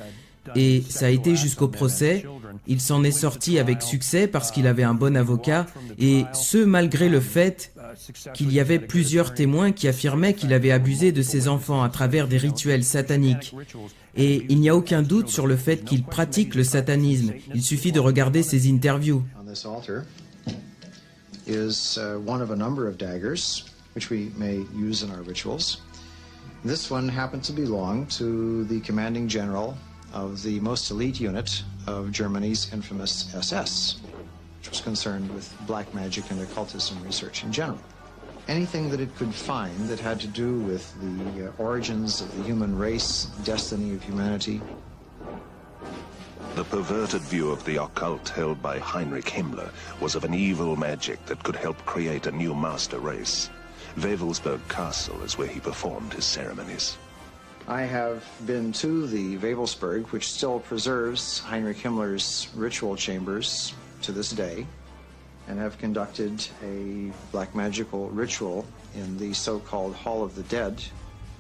Et ça a été jusqu'au procès. Il s'en est sorti avec succès parce qu'il avait un bon avocat, et ce malgré le fait qu'il y avait plusieurs témoins qui affirmaient qu'il avait abusé de ses enfants à travers des rituels sataniques. Et il n'y a aucun doute sur le fait qu'il pratique le satanisme. Il suffit de regarder ses interviews. This altar is one of a number of daggers which we may use in our rituals. This one happened to belong to the commanding general of the most elite unit of Germany's infamous SS, which was concerned with black magic and occultism research in general. Anything that it could find that had to do with the origins of the human race, destiny of humanity. The perverted view of the occult held by Heinrich Himmler was of an evil magic that could help create a new master race. Wewelsburg Castle is where he performed his ceremonies. I have been to the Wewelsburg, which still preserves Heinrich Himmler's ritual chambers to this day, and have conducted a black magical ritual in the so-called Hall of the Dead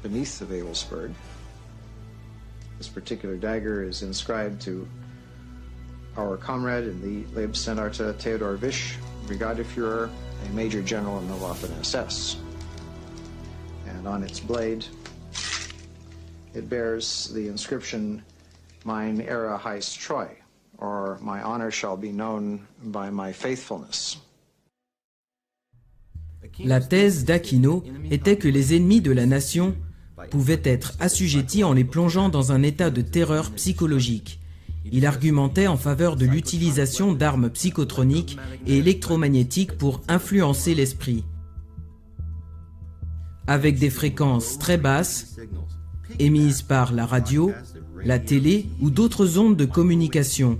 beneath the Wewelsburg. This particular dagger is inscribed to our comrade in the Leibstandarte Theodor Wisch, Brigadeführer, a major general in the Waffen-SS. And on its blade, it bears the inscription, Mein Ehre heißt Treu, or my honor shall be known by my faithfulness. La thèse d'Aquino était que les ennemis de la nation pouvaient être assujettis en les plongeant dans un état de terreur psychologique. Il argumentait en faveur de l'utilisation d'armes psychotroniques et électromagnétiques pour influencer l'esprit. Avec des fréquences très basses, émises par la radio, la télé ou d'autres ondes de communication,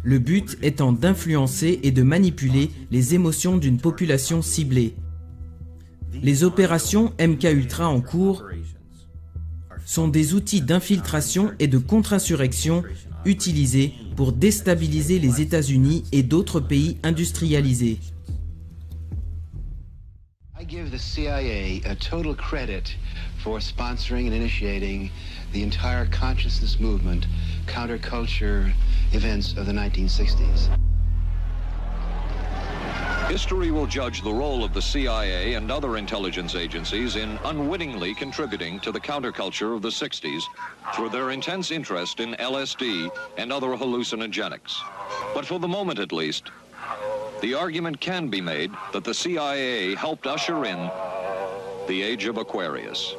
le but étant d'influencer et de manipuler les émotions d'une population ciblée. Les opérations MKUltra en cours sont des outils d'infiltration et de contre-insurrection utilisés pour déstabiliser les États-Unis et d'autres pays industrialisés. I give the CIA a total credit for sponsoring and initiating the entire consciousness movement, counterculture events of the 1960s. History will judge the role of the CIA and other intelligence agencies in unwittingly contributing to the counterculture of the 60s through their intense interest in LSD and other hallucinogenics. But for the moment at least, the argument can be made that the CIA helped usher in the age of Aquarius.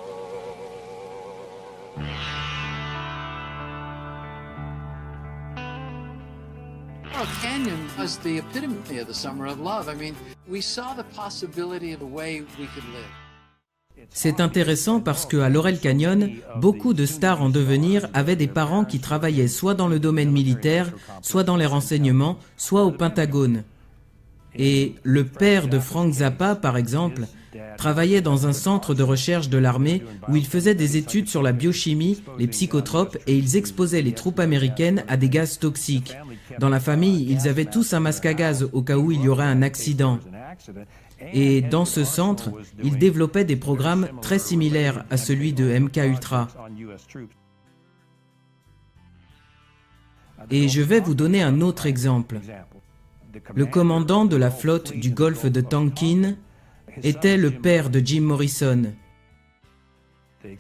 Laurel Canyon was the epitome of the summer of love. I mean, we saw the possibility of the way we could live. C'est intéressant parce qu'à Laurel Canyon, beaucoup de stars en devenir avaient des parents qui travaillaient soit dans le domaine militaire, soit dans les renseignements, soit au Pentagone. Et le père de Frank Zappa, par exemple, travaillait dans un centre de recherche de l'armée où il faisait des études sur la biochimie, les psychotropes, et ils exposaient les troupes américaines à des gaz toxiques. Dans la famille, ils avaient tous un masque à gaz au cas où il y aurait un accident. Et dans ce centre, ils développaient des programmes très similaires à celui de MKUltra. Et je vais vous donner un autre exemple. Le commandant de la flotte du golfe de Tonkin était le père de Jim Morrison.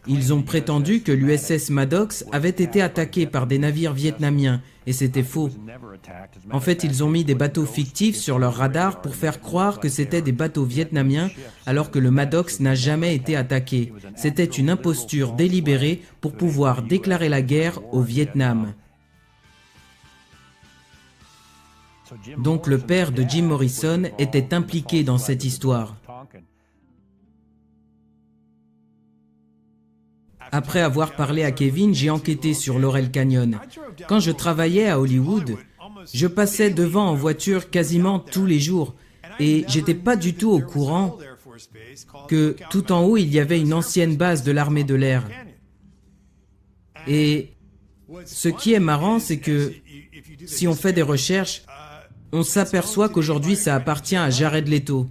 Ils ont prétendu que l'USS Maddox avait été attaqué par des navires vietnamiens, et c'était faux. En fait, ils ont mis des bateaux fictifs sur leur radar pour faire croire que c'était des bateaux vietnamiens, alors que le Maddox n'a jamais été attaqué. C'était une imposture délibérée pour pouvoir déclarer la guerre au Vietnam. Donc le père de Jim Morrison était impliqué dans cette histoire. Après avoir parlé à Kevin, j'ai enquêté sur Laurel Canyon. Quand je travaillais à Hollywood, je passais devant en voiture quasiment tous les jours et j'étais pas du tout au courant que tout en haut il y avait une ancienne base de l'armée de l'air. Et ce qui est marrant, c'est que si on fait des recherches, on s'aperçoit qu'aujourd'hui ça appartient à Jared Leto.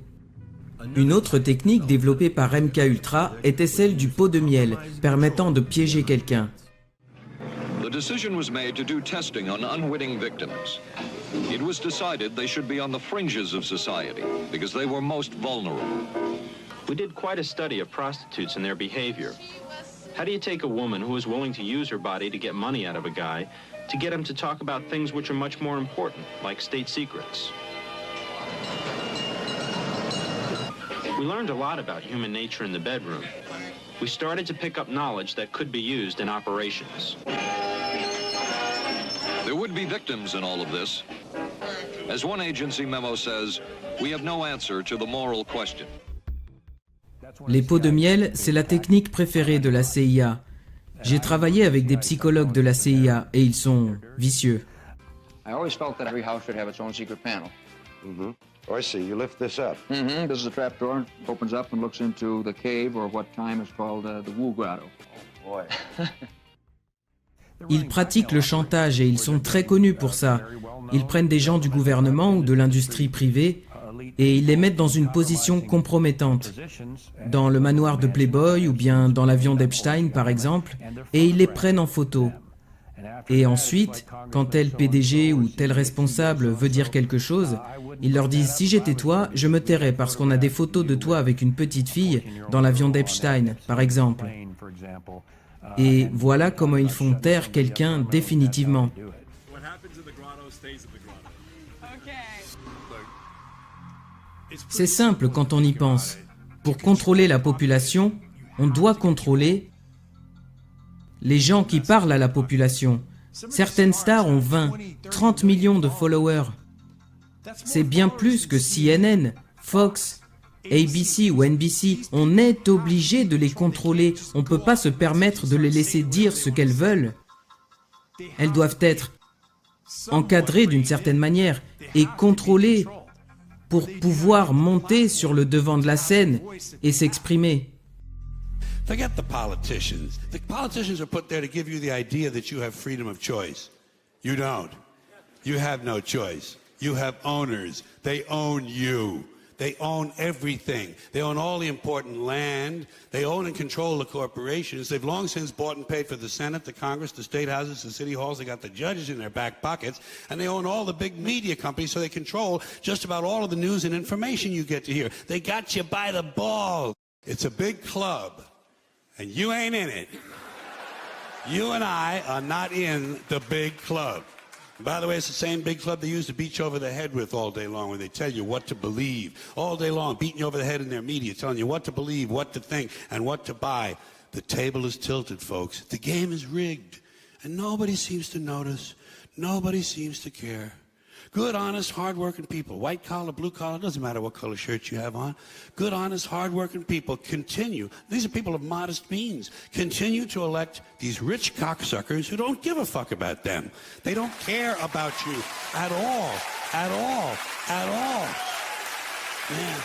Une autre technique développée par MKUltra était celle du pot de miel, permettant de piéger quelqu'un. The decision was made to do testing on unwitting victims. It was decided they should be on the fringes of society because they were most vulnerable. We did quite a study of prostitutes and their behavior. How do you take a woman who is willing to use her body to get money out of a guy to get him to talk about things which are much more important, like state secrets? We learned a lot about human nature in the bedroom. We started to pick up knowledge that could be used in operations. There would be victims in all of this. As one agency memo says, we have no answer to the moral question. Les pots de miel, c'est la technique préférée de la CIA. J'ai travaillé avec des psychologues de la CIA et ils sont vicieux. I always felt that every house should have its own secret panel. Oh, I see. You lift this up. This is a trap door. Opens up and looks into the cave, or what time is called the Wu Grotto. Oh, boy. Ils pratiquent le chantage et ils sont très connus pour ça. Ils prennent des gens du gouvernement ou de l'industrie privée et ils les mettent dans une position compromettante, dans le manoir de Playboy ou bien dans l'avion d'Epstein par exemple, et ils les prennent en photo. Et ensuite, quand tel PDG ou tel responsable veut dire quelque chose, ils leur disent « Si j'étais toi, je me tairais parce qu'on a des photos de toi avec une petite fille dans l'avion d'Epstein, par exemple. » Et voilà comment ils font taire quelqu'un définitivement. C'est simple quand on y pense. Pour contrôler la population, on doit contrôler les gens qui parlent à la population. Certaines stars ont 20, 30 millions de followers. C'est bien plus que CNN, Fox, ABC ou NBC. On est obligé de les contrôler. On ne peut pas se permettre de les laisser dire ce qu'elles veulent. Elles doivent être encadrées d'une certaine manière et contrôlées pour pouvoir monter sur le devant de la scène et s'exprimer. Forget the politicians. The politicians are put there to give you the idea that you have freedom of choice. You don't. You have no choice. You have owners. They own you. They own everything. They own all the important land. They own and control the corporations. They've long since bought and paid for the Senate, the Congress, the state houses, the city halls. They got the judges in their back pockets. And they own all the big media companies, so they control just about all of the news and information you get to hear. They got you by the balls. It's a big club. And you ain't in it. You and I are not in the big club. And by the way, it's the same big club they use to beat you over the head with all day long when they tell you what to believe. All day long, beating you over the head in their media, telling you what to believe, what to think, and what to buy. The table is tilted, folks. The game is rigged. And nobody seems to notice. Nobody seems to care. Good, honest, hard-working people. White collar, blue collar, doesn't matter what color shirt you have on. Good, honest, hard-working people continue. These are people of modest means. Continue to elect these rich cocksuckers who don't give a fuck about them. They don't care about you at all, at all, at all. Man,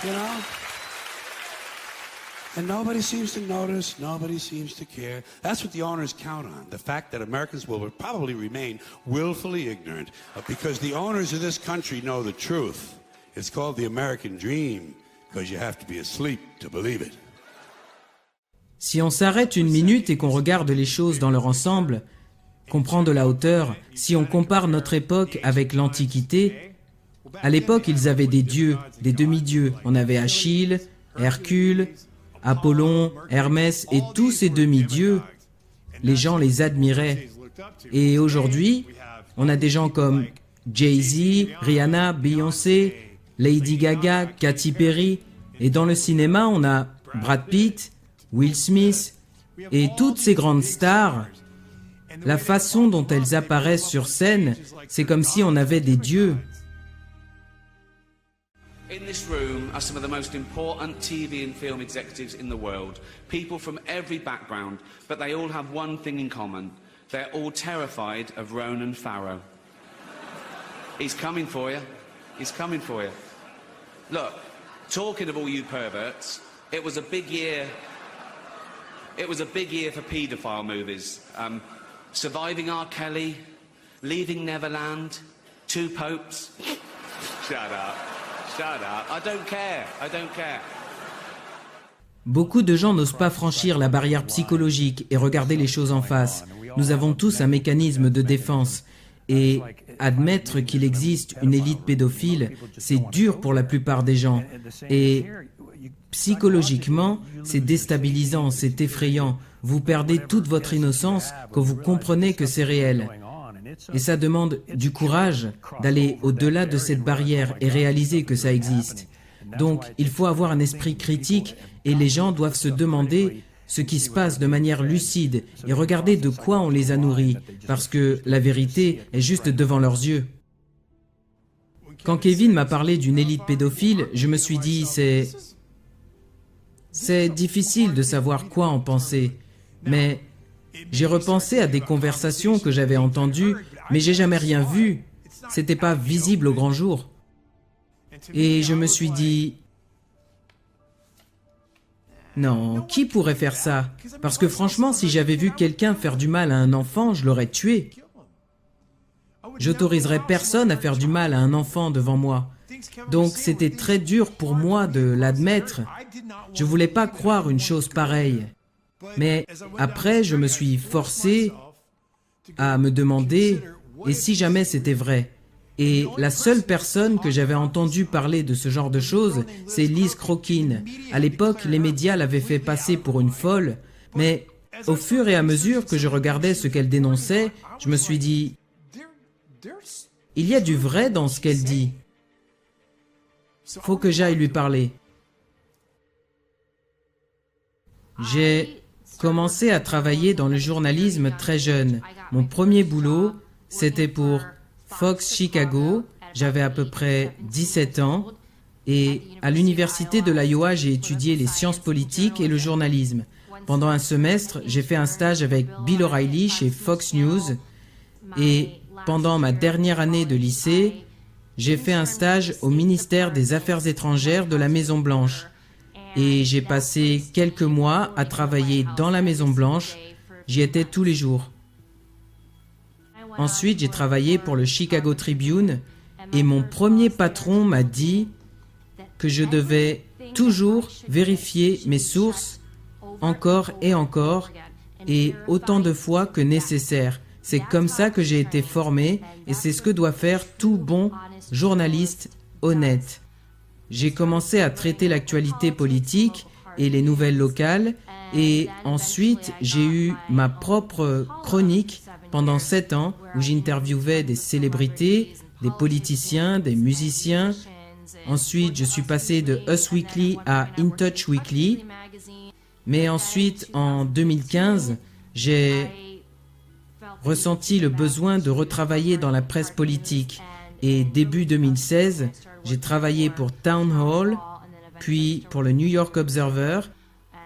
you know? And nobody seems to notice, nobody seems to care. That's what the owners count on, the fact that Americans will probably remain willfully ignorant because the owners of this country know the truth. It's called the American dream because you have to be asleep to believe it. Si on s'arrête une minute et qu'on regarde les choses dans leur ensemble, qu'on prend de la hauteur, si on compare notre époque avec l'Antiquité, à l'époque ils avaient des dieux, des demi-dieux. On avait Achille, Hercule, Apollon, Hermès et tous ces demi-dieux, les gens les admiraient. Et aujourd'hui, on a des gens comme Jay-Z, Rihanna, Beyoncé, Lady Gaga, Katy Perry. Et dans le cinéma, on a Brad Pitt, Will Smith et toutes ces grandes stars. La façon dont elles apparaissent sur scène, c'est comme si on avait des dieux. In this room are some of the most important TV and film executives in the world. People from every background, but they all have one thing in common. They're all terrified of Ronan Farrow. He's coming for you. He's coming for you. Look, talking of all you perverts, it was a big year. It was a big year for paedophile movies. Surviving R. Kelly, Leaving Neverland, Two Popes. Shut up. Shut up. I don't care. I don't care. Beaucoup de gens n'osent pas franchir la barrière psychologique et regarder les choses en face. Nous avons tous un mécanisme de défense. Et admettre qu'il existe une élite pédophile, c'est dur pour la plupart des gens. Et psychologiquement, c'est déstabilisant, c'est effrayant. Vous perdez toute votre innocence quand vous comprenez que c'est réel. Et ça demande du courage d'aller au-delà de cette barrière et réaliser que ça existe. Donc, il faut avoir un esprit critique et les gens doivent se demander ce qui se passe de manière lucide et regarder de quoi on les a nourris, parce que la vérité est juste devant leurs yeux. Quand Kevin m'a parlé d'une élite pédophile, je me suis dit, c'est difficile de savoir quoi en penser, mais j'ai repensé à des conversations que j'avais entendues, mais j'ai jamais rien vu. C'était pas visible au grand jour. Et je me suis dit, non, qui pourrait faire ça? Parce que franchement, si j'avais vu quelqu'un faire du mal à un enfant, je l'aurais tué. J'autoriserais personne à faire du mal à un enfant devant moi. Donc c'était très dur pour moi de l'admettre. Je voulais pas croire une chose pareille. Mais après, je me suis forcé à me demander, et si jamais c'était vrai? Et la seule personne que j'avais entendu parler de ce genre de choses, c'est Liz Crokin. À l'époque, les médias l'avaient fait passer pour une folle, mais au fur et à mesure que je regardais ce qu'elle dénonçait, je me suis dit, il y a du vrai dans ce qu'elle dit. Faut que j'aille lui parler. J'ai commencé à travailler dans le journalisme très jeune. Mon premier boulot, c'était pour Fox Chicago. J'avais à peu près 17 ans. Et à l'université de l'Iowa, j'ai étudié les sciences politiques et le journalisme. Pendant un semestre, j'ai fait un stage avec Bill O'Reilly chez Fox News. Et pendant ma dernière année de lycée, j'ai fait un stage au ministère des Affaires étrangères de la Maison-Blanche. Et j'ai passé quelques mois à travailler dans la Maison-Blanche. J'y étais tous les jours. Ensuite, j'ai travaillé pour le Chicago Tribune et mon premier patron m'a dit que je devais toujours vérifier mes sources encore et autant de fois que nécessaire. C'est comme ça que j'ai été formé et c'est ce que doit faire tout bon journaliste honnête. J'ai commencé à traiter l'actualité politique et les nouvelles locales et ensuite j'ai eu ma propre chronique pendant 7 ans où j'interviewais des célébrités, des politiciens, des musiciens. Ensuite, je suis passé de Us Weekly à In Touch Weekly. Mais ensuite, en 2015, j'ai ressenti le besoin de retravailler dans la presse politique. Et début 2016, j'ai travaillé pour Town Hall, puis pour le New York Observer,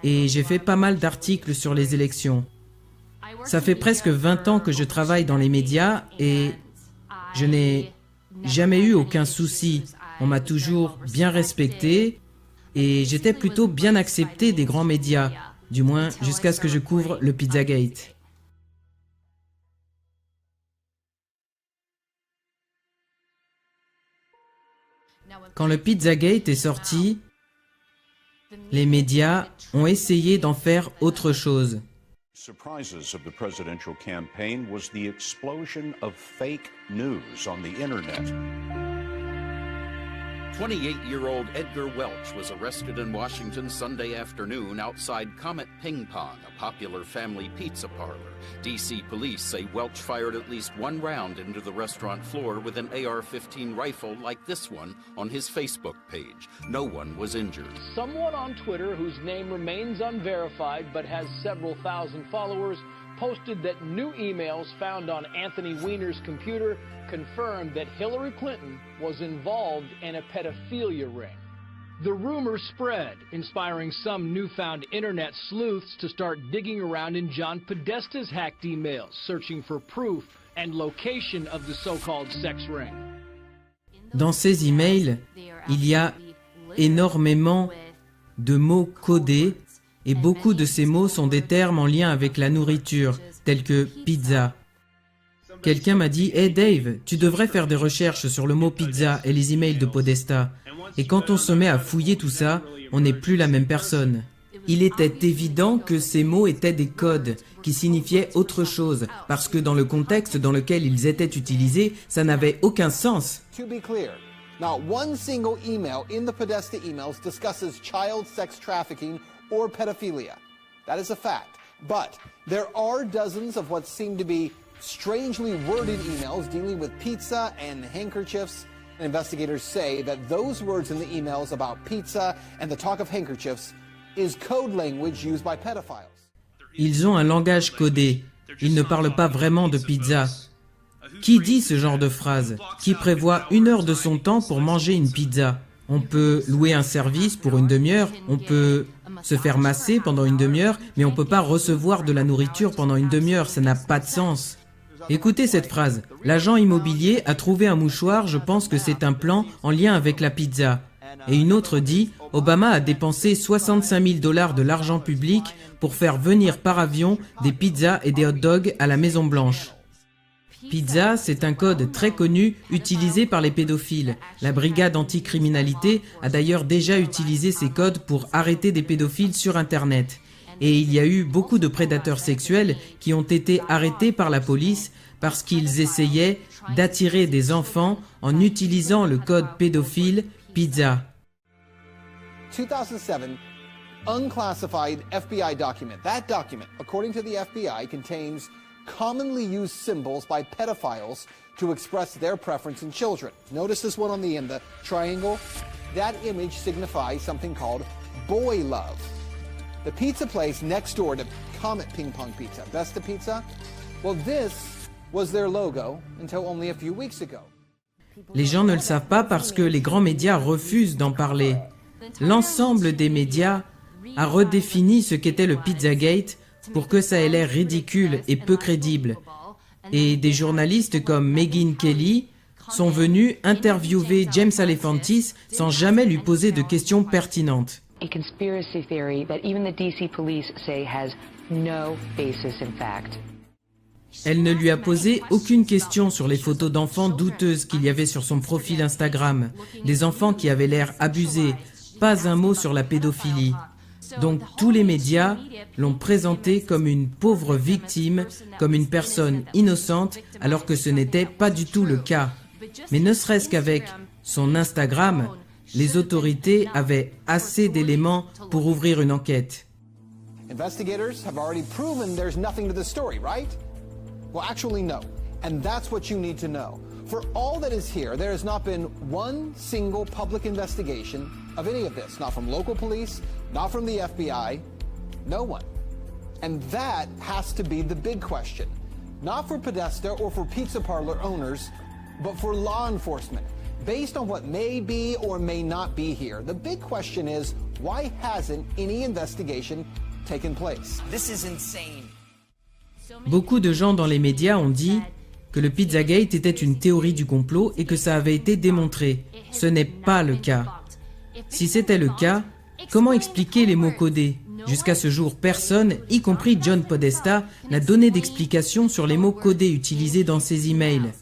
et j'ai fait pas mal d'articles sur les élections. Ça fait presque 20 ans que je travaille dans les médias et je n'ai jamais eu aucun souci. On m'a toujours bien respecté et j'étais plutôt bien accepté des grands médias, du moins jusqu'à ce que je couvre le Pizzagate. Quand le Pizzagate est sorti, les médias ont essayé d'en faire autre chose. Surprises of the presidential campaign was the explosion of fake news on the internet. 28-year-old Edgar Welch was arrested in Washington Sunday afternoon outside Comet Ping Pong, a popular family pizza parlor. D.C. police say Welch fired at least one round into the restaurant floor with an AR-15 rifle like this one on his Facebook page. No one was injured. Someone on Twitter, whose name remains unverified but has several thousand followers, posted that new emails found on Anthony Weiner's computer confirmed that Hillary Clinton was involved in a pedophilia ring. The rumor spread, inspiring some newfound internet sleuths to start digging around in John Podesta's hacked emails, searching for proof and location of the so-called sex ring. Dans ces emails, il y a énormément de mots codés et beaucoup de ces mots sont des termes en lien avec la nourriture, tels que pizza. Quelqu'un m'a dit « Hey Dave, tu devrais faire des recherches sur le mot pizza et les emails de Podesta. » Et quand on se met à fouiller tout ça, on n'est plus la même personne. Il était évident que ces mots étaient des codes qui signifiaient autre chose, parce que dans le contexte dans lequel ils étaient utilisés, ça n'avait aucun sens. To be clear, not one single email in the Podesta emails discusses child sex trafficking or pedophilia. That is a fact. But there are dozens of what seem to be strangely worded emails dealing with pizza and handkerchiefs. And investigators say that those words in the emails about pizza and the talk of handkerchiefs is code language used by pedophiles. Ils ont un langage codé. Ils ne parlent pas vraiment de pizza. Qui dit ce genre de phrase? Qui prévoit 1 heure de son temps pour manger une pizza? On peut louer un service pour 1 demi-heure, on peut se faire masser pendant 1 demi-heure, mais on ne peut pas recevoir de la nourriture pendant 1 demi-heure, ça n'a pas de sens. Écoutez cette phrase. L'agent immobilier a trouvé un mouchoir, je pense que c'est un plan en lien avec la pizza. Et une autre dit, Obama a dépensé 65 000 $ de l'argent public pour faire venir par avion des pizzas et des hot dogs à la Maison Blanche. Pizza, c'est un code très connu utilisé par les pédophiles. La brigade anticriminalité a d'ailleurs déjà utilisé ces codes pour arrêter des pédophiles sur Internet. Et il y a eu beaucoup de prédateurs sexuels qui ont été arrêtés par la police parce qu'ils essayaient d'attirer des enfants en utilisant le code pédophile pizza. 2007 unclassified FBI document. That document, according to the FBI, contains commonly used symbols by pedophiles to express their preference in children. Notice this one on the end, the triangle. That image signifies something called boy love. The pizza place next door to Comet Ping Pong Pizza, Besta Pizza, well, this was their logo until only a few weeks ago. Les gens ne le savent pas parce que les grands médias refusent d'en parler. L'ensemble des médias a redéfini ce qu'était le Pizzagate pour que ça ait l'air ridicule et peu crédible. Et des journalistes comme Megyn Kelly sont venus interviewer James Alefantis sans jamais lui poser de questions pertinentes. A conspiracy theory that even the DC police say has no basis in fact. Elle ne lui a posé aucune question sur les photos d'enfants douteuses qu'il y avait sur son profil Instagram, des enfants qui avaient l'air abusés, pas un mot sur la pédophilie. Donc tous les médias l'ont présentée comme une pauvre victime, comme une personne innocente, alors que ce n'était pas du tout le cas. Mais ne serait-ce qu'avec son Instagram, les autorités avaient assez d'éléments pour ouvrir une enquête. Investigators have already proven there's nothing to the story, right? Well, actually, no. And that's what you need to know. For all that is here, there has not been one single public investigation of any of this. Not from local police, not from the FBI, no one. And that has to be the big question. not for Podesta or for pizza parlor owners, but for law enforcement. Based on what may be or may not be here, the big question is, why hasn't any investigation taken place? This is insane. Beaucoup de gens dans les médias ont dit que le Pizzagate était une théorie du complot et que ça avait été démontré. Ce n'est pas le cas. Si c'était le cas, comment expliquer les mots codés? Jusqu'à ce jour, personne, y compris John Podesta, n'a donné d'explication sur les mots codés utilisés dans ses emails.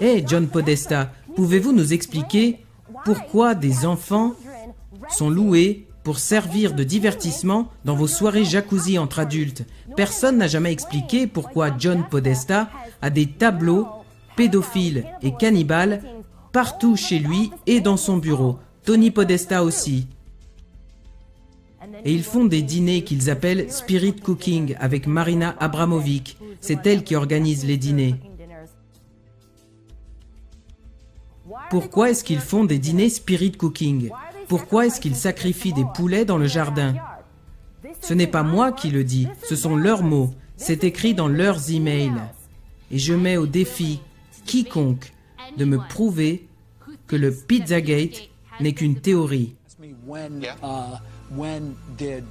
Hey, John Podesta, pouvez-vous nous expliquer pourquoi des enfants sont loués pour servir de divertissement dans vos soirées jacuzzi entre adultes? Personne n'a jamais expliqué pourquoi John Podesta a des tableaux pédophiles et cannibales partout chez lui et dans son bureau. Tony Podesta aussi. Et ils font des dîners qu'ils appellent Spirit Cooking avec Marina Abramovic. C'est elle qui organise les dîners. Pourquoi est-ce qu'ils font des dîners Spirit Cooking? Pourquoi est-ce qu'ils sacrifient des poulets dans le jardin? Ce n'est pas moi qui le dis, ce sont leurs mots. C'est écrit dans leurs emails. Et je mets au défi quiconque de me prouver que le Pizzagate n'est qu'une théorie. When did,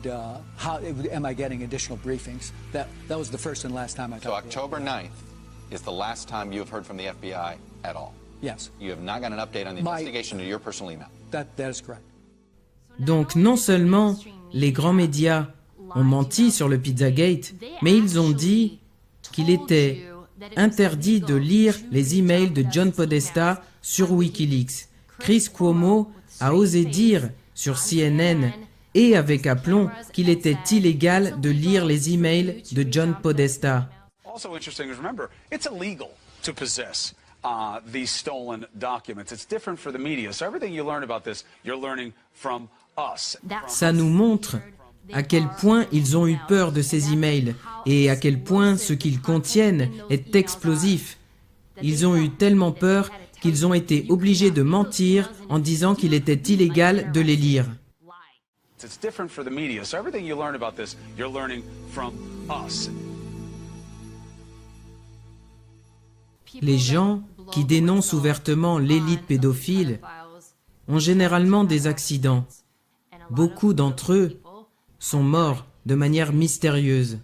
how am I getting additional briefings? That was the first and last time I talked to you. So October 9th is the last time you've heard from the FBI at all? Yes. You have not got an update on the investigation to your personal email? That is correct. Donc non seulement les grands médias ont menti sur le Pizzagate, mais ils ont dit qu'il était interdit de lire les emails de John Podesta sur Wikileaks. Chris Cuomo a osé dire sur CNN et avec aplomb qu'il était illégal de lire les emails de John Podesta. Also interesting is remember, it's illegal to possess these stolen documents. It's different for the media. So everything you learn about this, you're learning from us. Ça nous montre à quel point ils ont eu peur de ces emails et à quel point ce qu'ils contiennent est explosif. Ils ont eu tellement peur qu'ils ont été obligés de mentir en disant qu'il était illégal de les lire. It's different for the media. So everything you learn about this, you're learning from us. Les gens qui dénoncent ouvertement l'élite pédophile ont généralement des accidents. Beaucoup d'entre eux sont morts de manière mystérieuse.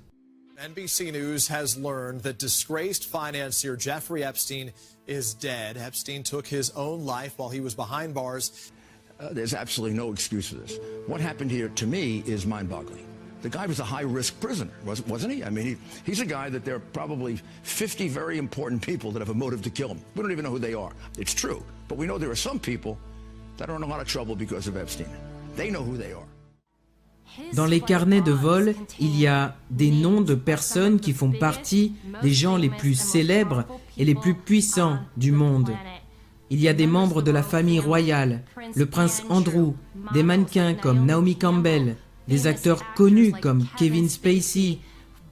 NBC News has learned that disgraced financier Jeffrey Epstein is dead. Epstein took his own life while he was behind bars. There's absolutely no excuse for this. What happened here, to me, is mind-boggling. The guy was a high-risk prisoner, wasn't he? I mean, he's a guy that there are probably 50 very important people that have a motive to kill him. We don't even know who they are. It's true. But we know there are some people that are in a lot of trouble because of Epstein. They know who they are. Dans les carnets de vol, il y a des noms de personnes qui font partie des gens les plus célèbres et les plus puissants du monde. Il y a des membres de la famille royale, le prince Andrew, des mannequins comme Naomi Campbell, des acteurs connus comme Kevin Spacey.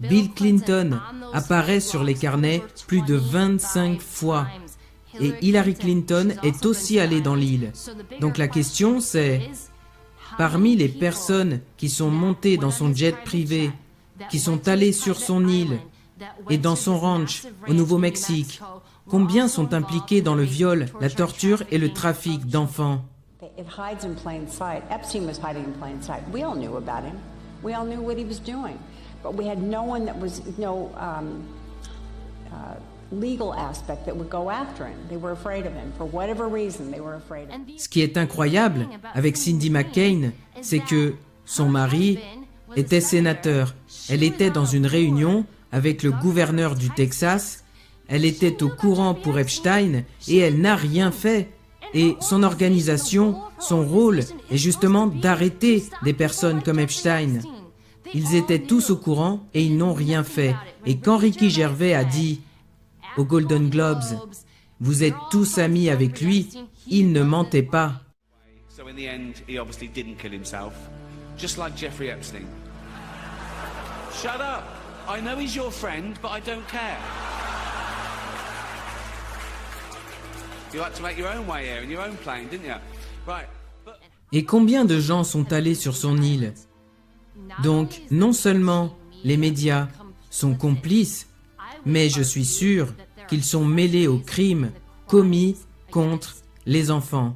Bill Clinton apparaît sur les carnets plus de 25 fois. Et Hillary Clinton est aussi allée dans l'île. Donc la question c'est, parmi les personnes qui sont montées dans son jet privé, qui sont allées sur son île et dans son ranch au Nouveau-Mexique, combien sont impliqués dans le viol, la torture et le trafic d'enfants? It hides in plain sight. Epstein was hiding in plain sight. We all knew about him. We all knew what he was doing. But we had no one that was, legal aspect that would go after him. They were afraid of him. For whatever reason, they were afraid of him. Ce qui est incroyable avec Cindy McCain, c'est que son mari était sénateur. Elle était dans une réunion avec le gouverneur du Texas. Elle était au courant pour Epstein et elle n'a rien fait. Et son organisation, son rôle est justement d'arrêter des personnes comme Epstein. Ils étaient tous au courant et ils n'ont rien fait. Et quand Ricky Gervais a dit aux Golden Globes, vous êtes tous amis avec lui, il ne mentait pas. So in the end, he obviously didn't kill himself, just like Jeffrey Epstein. Shut up! I know he's your friend, but I don't care. You had to make your own way here in your own plane, didn't you? Right. Et combien de gens sont allés sur son île? Donc, non seulement les médias sont complices, mais je suis sûr qu'ils sont mêlés aux crimes commis contre les enfants.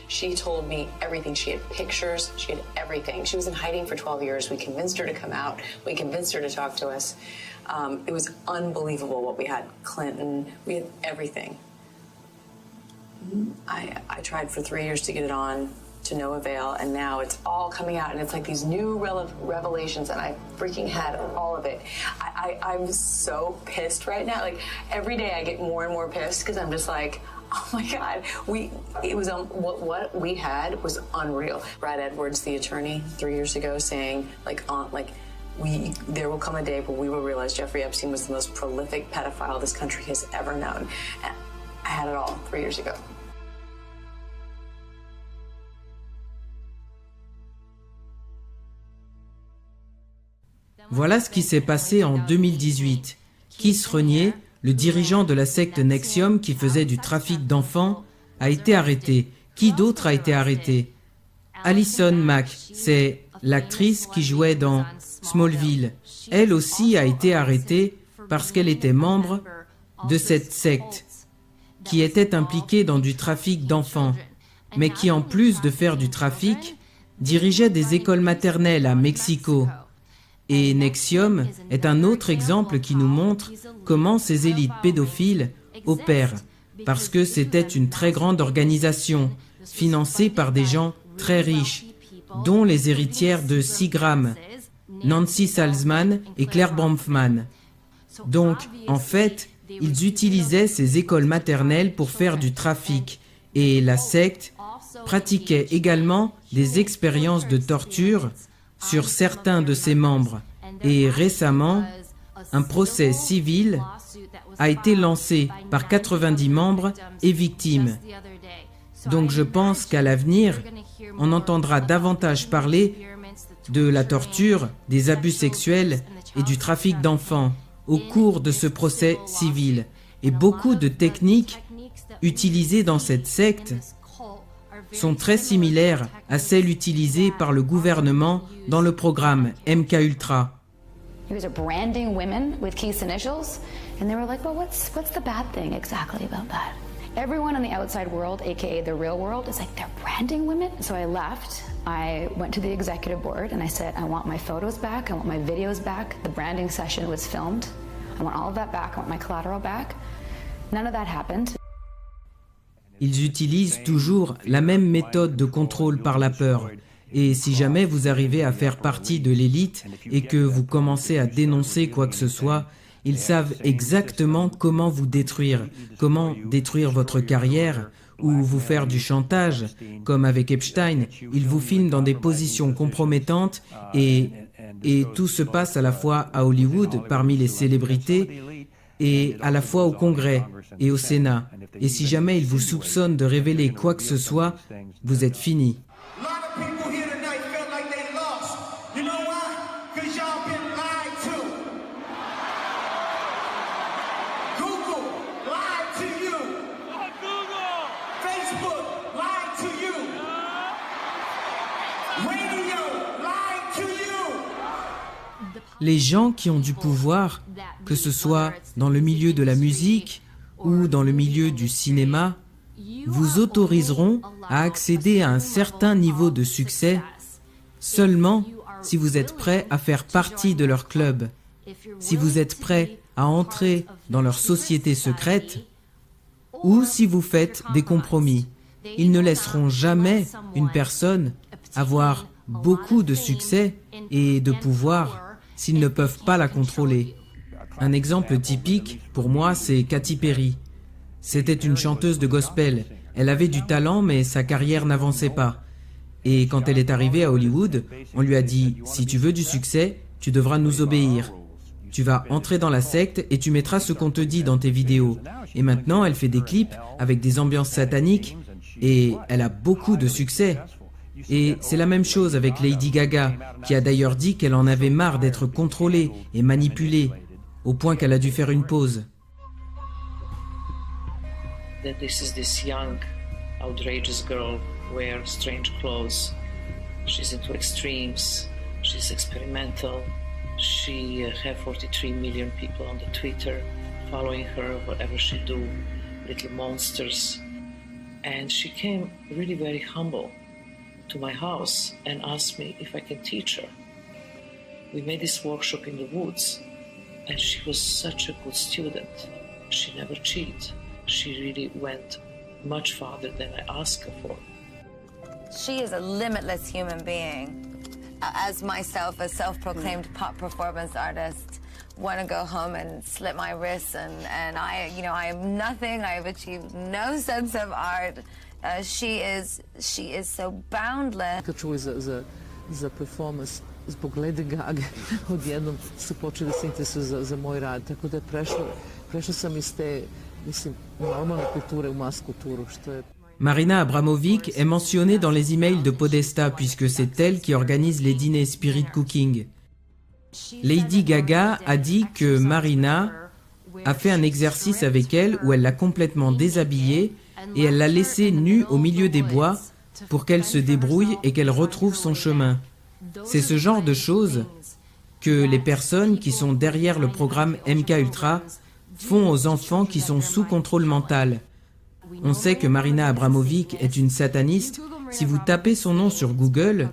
She told me everything. She had pictures. She had everything. She was in hiding for 12 years. We convinced her to come out. We convinced her to talk to us. It was unbelievable what we had. Clinton, we had everything. I tried for 3 years to get it on, to no avail, and now it's all coming out, and it's like these new revelations, and I freaking had all of it. I'm so pissed right now. Like, every day I get more and more pissed because I'm just like, oh my God, what we had was unreal. Brad Edwards, the attorney, 3 years ago, saying there will come a day when we will realize Jeffrey Epstein was the most prolific pedophile this country has ever known. And I had it all 3 years ago. Voilà ce qui s'est passé en 2018. Keith Renier, le dirigeant de la secte NXIVM qui faisait du trafic d'enfants, a été arrêté. Qui d'autre a été arrêté? Alison Mack, c'est l'actrice qui jouait dans Smallville. Elle aussi a été arrêtée parce qu'elle était membre de cette secte qui était impliquée dans du trafic d'enfants, mais qui en plus de faire du trafic, dirigeait des écoles maternelles à Mexico. Et NXIVM est un autre exemple qui nous montre comment ces élites pédophiles opèrent, parce que c'était une très grande organisation, financée par des gens très riches, dont les héritières de Seagram, Nancy Salzman et Claire Bronfman. Donc, en fait, ils utilisaient ces écoles maternelles pour faire du trafic, et la secte pratiquait également des expériences de torture sur certains de ses membres. Et récemment, un procès civil a été lancé par 90 membres et victimes. Donc je pense qu'à l'avenir, on entendra davantage parler de la torture, des abus sexuels et du trafic d'enfants au cours de ce procès civil. Et beaucoup de techniques utilisées dans cette secte sont très similaires à celles utilisées par le gouvernement dans le programme MKUltra. He was branding women with Keith's initials, and they were like, well, what's the bad thing exactly about that? Everyone in the outside world, aka the real world, is like, they're branding women? So I left, I went to the executive board, and I said, I want my photos back, I want my videos back, the branding session was filmed, I want all of that back, I want my collateral back. None of that happened. Ils utilisent toujours la même méthode de contrôle par la peur. Et si jamais vous arrivez à faire partie de l'élite et que vous commencez à dénoncer quoi que ce soit, ils savent exactement comment vous détruire, comment détruire votre carrière ou vous faire du chantage. Comme avec Epstein, ils vous filment dans des positions compromettantes et tout se passe à la fois à Hollywood, parmi les célébrités, et à la fois au Congrès et au Sénat. Et si jamais ils vous soupçonnent de révéler quoi que ce soit, vous êtes fini. Les gens qui ont du pouvoir, que ce soit dans le milieu de la musique ou dans le milieu du cinéma, vous autoriseront à accéder à un certain niveau de succès seulement si vous êtes prêt à faire partie de leur club, si vous êtes prêt à entrer dans leur société secrète ou si vous faites des compromis. Ils ne laisseront jamais une personne avoir beaucoup de succès et de pouvoir s'ils ne peuvent pas la contrôler. Un exemple typique, pour moi, c'est Katy Perry. C'était une chanteuse de gospel. Elle avait du talent, mais sa carrière n'avançait pas. Et quand elle est arrivée à Hollywood, on lui a dit « Si tu veux du succès, tu devras nous obéir. Tu vas entrer dans la secte et tu mettras ce qu'on te dit dans tes vidéos. » Et maintenant, elle fait des clips avec des ambiances sataniques et elle a beaucoup de succès. Et c'est la même chose avec Lady Gaga, qui a d'ailleurs dit qu'elle en avait marre d'être contrôlée et manipulée, au point qu'elle a dû faire une pause. That this is this young, outrageous girl wears strange clothes. She's into extremes. She's experimental. She have 43 million people on the Twitter following her, whatever she do, little monsters. And she came really very humble to my house and asked me if I can teach her. We made this workshop in the woods, and she was such a good student. She never cheated. She really went much farther than I asked her for. She is a limitless human being. As myself, a self-proclaimed pop performance artist, want to go home and slit my wrists, and I am nothing. I have achieved no sense of art. She is so boundless. Za performance zbog Lady Gaga odjednom su počeli da se interesuju za moj rad, tako da je prešla sam iz te, mislim, normalne kulture u mas kulturu, što je... Marina Abramovic est mentionnée dans les emails de Podesta puisque c'est elle qui organise les dîners Spirit Cooking. Lady Gaga a dit que Marina a fait un exercice avec elle où elle l'a complètement déshabillée et elle l'a laissée nue au milieu des bois pour qu'elle se débrouille et qu'elle retrouve son chemin. C'est ce genre de choses que les personnes qui sont derrière le programme MK Ultra font aux enfants qui sont sous contrôle mental. On sait que Marina Abramovic est une sataniste. Si vous tapez son nom sur Google,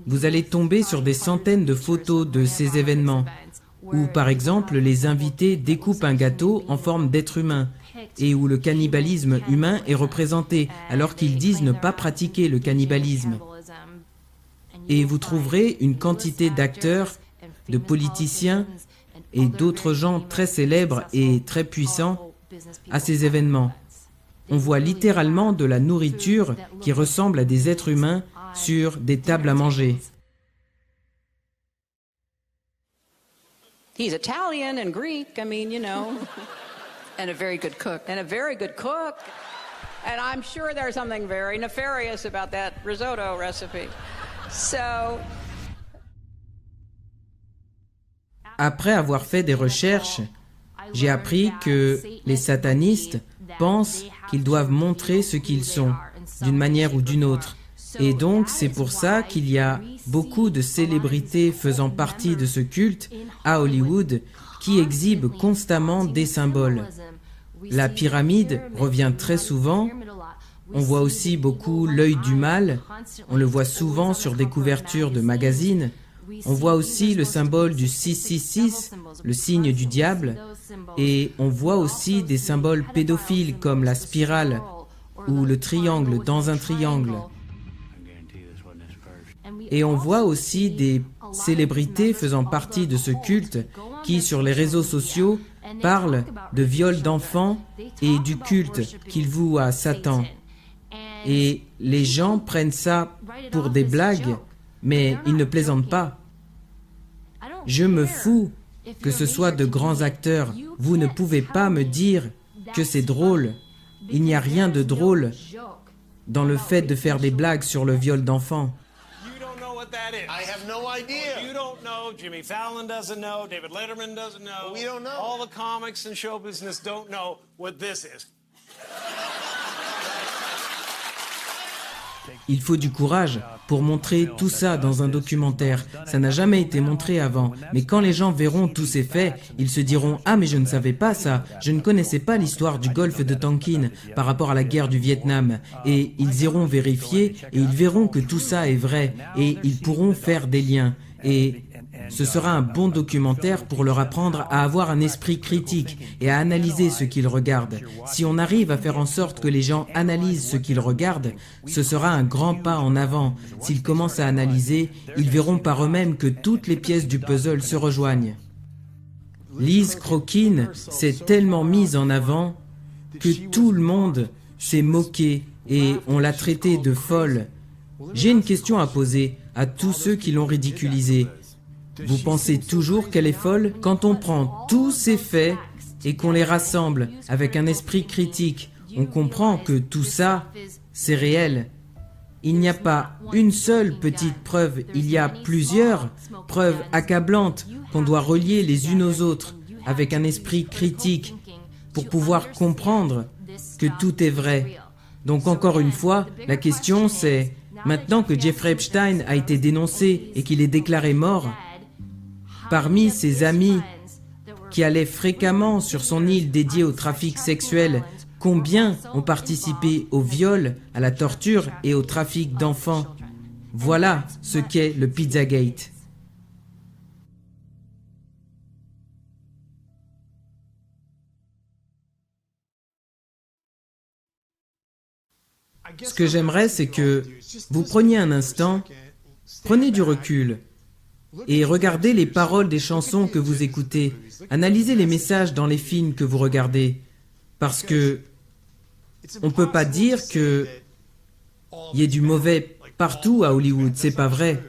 vous allez tomber sur des centaines de photos de ces événements, où par exemple les invités découpent un gâteau en forme d'être humain, et où le cannibalisme humain est représenté, alors qu'ils disent ne pas pratiquer le cannibalisme. Et vous trouverez une quantité d'acteurs, de politiciens et d'autres gens très célèbres et très puissants à ces événements. On voit littéralement de la nourriture qui ressemble à des êtres humains sur des tables à manger. He's Italian and Greek, I mean, you know. And a very good cook. And a very good cook. And I'm sure there's something very nefarious about that risotto recipe. So... Après avoir fait des recherches, j'ai appris que les satanistes pensent qu'ils doivent montrer ce qu'ils sont, d'une manière ou d'une autre. Et donc, c'est pour ça qu'il y a beaucoup de célébrités faisant partie de ce culte à Hollywood qui exhibent constamment des symboles. La pyramide revient très souvent. On voit aussi beaucoup l'œil du mal. On le voit souvent sur des couvertures de magazines. On voit aussi le symbole du 666, le signe du diable. Et on voit aussi des symboles pédophiles comme la spirale ou le triangle dans un triangle. Et on voit aussi des célébrités faisant partie de ce culte qui, sur les réseaux sociaux, parlent de viol d'enfants et du culte qu'ils vouent à Satan. Et les gens prennent ça pour des blagues, mais ils ne plaisantent pas. Je me fous que ce soit de grands acteurs. Vous ne pouvez pas me dire que c'est drôle. Il n'y a rien de drôle dans le fait de faire des blagues sur le viol d'enfants. I have no idea. You don't know. Jimmy Fallon doesn't know. David Letterman doesn't know. We don't know. All the comics and show business don't know what this is. Il faut du courage pour montrer tout ça dans un documentaire. Ça n'a jamais été montré avant. Mais quand les gens verront tous ces faits, ils se diront « Ah, mais je ne savais pas ça. Je ne connaissais pas l'histoire du golfe de Tonkin par rapport à la guerre du Vietnam. » Et ils iront vérifier et ils verront que tout ça est vrai. Et ils pourront faire des liens. Et ce sera un bon documentaire pour leur apprendre à avoir un esprit critique et à analyser ce qu'ils regardent. Si on arrive à faire en sorte que les gens analysent ce qu'ils regardent, ce sera un grand pas en avant. S'ils commencent à analyser, ils verront par eux-mêmes que toutes les pièces du puzzle se rejoignent. Liz Crokin s'est tellement mise en avant que tout le monde s'est moqué et on l'a traitée de folle. J'ai une question à poser à tous ceux qui l'ont ridiculisée. Vous pensez toujours qu'elle est folle? Quand on prend tous ces faits et qu'on les rassemble avec un esprit critique, on comprend que tout ça, c'est réel. Il n'y a pas une seule petite preuve, il y a plusieurs preuves accablantes qu'on doit relier les unes aux autres avec un esprit critique pour pouvoir comprendre que tout est vrai. Donc encore une fois, la question c'est, maintenant que Jeffrey Epstein a été dénoncé et qu'il est déclaré mort, parmi ses amis qui allaient fréquemment sur son île dédiée au trafic sexuel, combien ont participé au viol, à la torture et au trafic d'enfants? Voilà ce qu'est le Pizzagate. Ce que j'aimerais, c'est que vous preniez un instant, prenez du recul et regardez les paroles des chansons que vous écoutez. Analysez les messages dans les films que vous regardez. Parce que on ne peut pas dire qu'il y ait du mauvais partout à Hollywood, c'est pas vrai.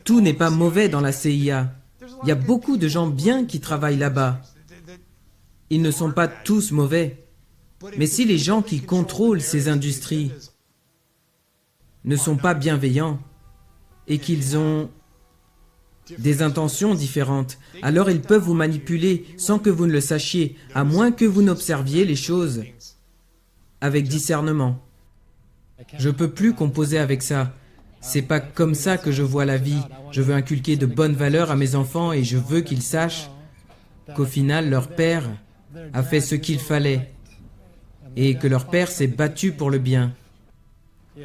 Tout n'est pas mauvais dans la CIA. Il y a beaucoup de gens bien qui travaillent là-bas. Ils ne sont pas tous mauvais. Mais si les gens qui contrôlent ces industries ne sont pas bienveillants et qu'ils ont des intentions différentes, alors ils peuvent vous manipuler sans que vous ne le sachiez, à moins que vous n'observiez les choses avec discernement. Je ne peux plus composer avec ça. C'est pas comme ça que je vois la vie. Je veux inculquer de bonnes valeurs à mes enfants et je veux qu'ils sachent qu'au final, leur père a fait ce qu'il fallait et que leur père s'est battu pour le bien.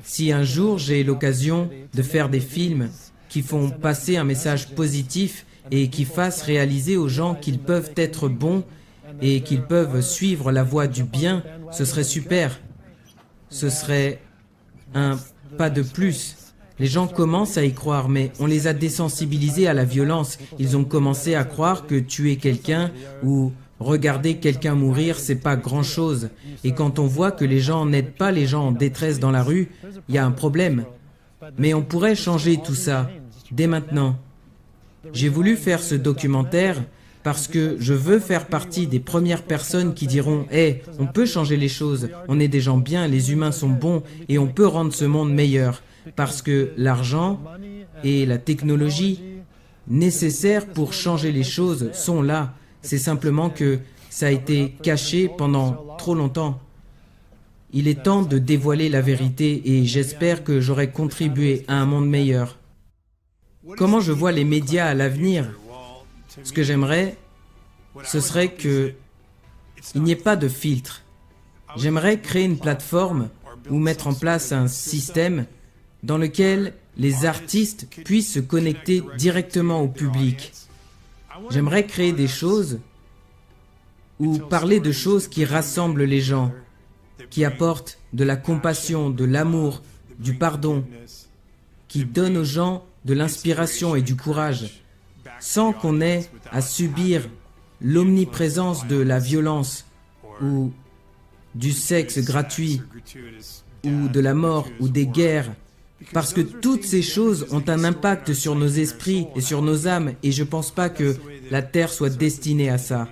Si un jour j'ai l'occasion de faire des films qui font passer un message positif et qui fassent réaliser aux gens qu'ils peuvent être bons et qu'ils peuvent suivre la voie du bien, ce serait super. Ce serait un pas de plus. Les gens commencent à y croire, mais on les a désensibilisés à la violence. Ils ont commencé à croire que tuer quelqu'un ou regarder quelqu'un mourir, c'est pas grand-chose. Et quand on voit que les gens n'aident pas les gens en détresse dans la rue, il y a un problème. Mais on pourrait changer tout ça, dès maintenant. J'ai voulu faire ce documentaire parce que je veux faire partie des premières personnes qui diront « Hey, on peut changer les choses, on est des gens bien, les humains sont bons et on peut rendre ce monde meilleur. » Parce que l'argent et la technologie nécessaires pour changer les choses sont là. C'est simplement que ça a été caché pendant trop longtemps. Il est temps de dévoiler la vérité et j'espère que j'aurai contribué à un monde meilleur. Comment je vois les médias à l'avenir? Ce que j'aimerais, ce serait qu'il n'y ait pas de filtre. J'aimerais créer une plateforme ou mettre en place un système dans lequel les artistes puissent se connecter directement au public. J'aimerais créer des choses ou parler de choses qui rassemblent les gens, qui apportent de la compassion, de l'amour, du pardon, qui donnent aux gens de l'inspiration et du courage, sans qu'on ait à subir l'omniprésence de la violence ou du sexe gratuit ou de la mort ou des guerres. Parce que toutes ces choses ont un impact sur nos esprits et sur nos âmes et je ne pense pas que la Terre soit destinée à ça.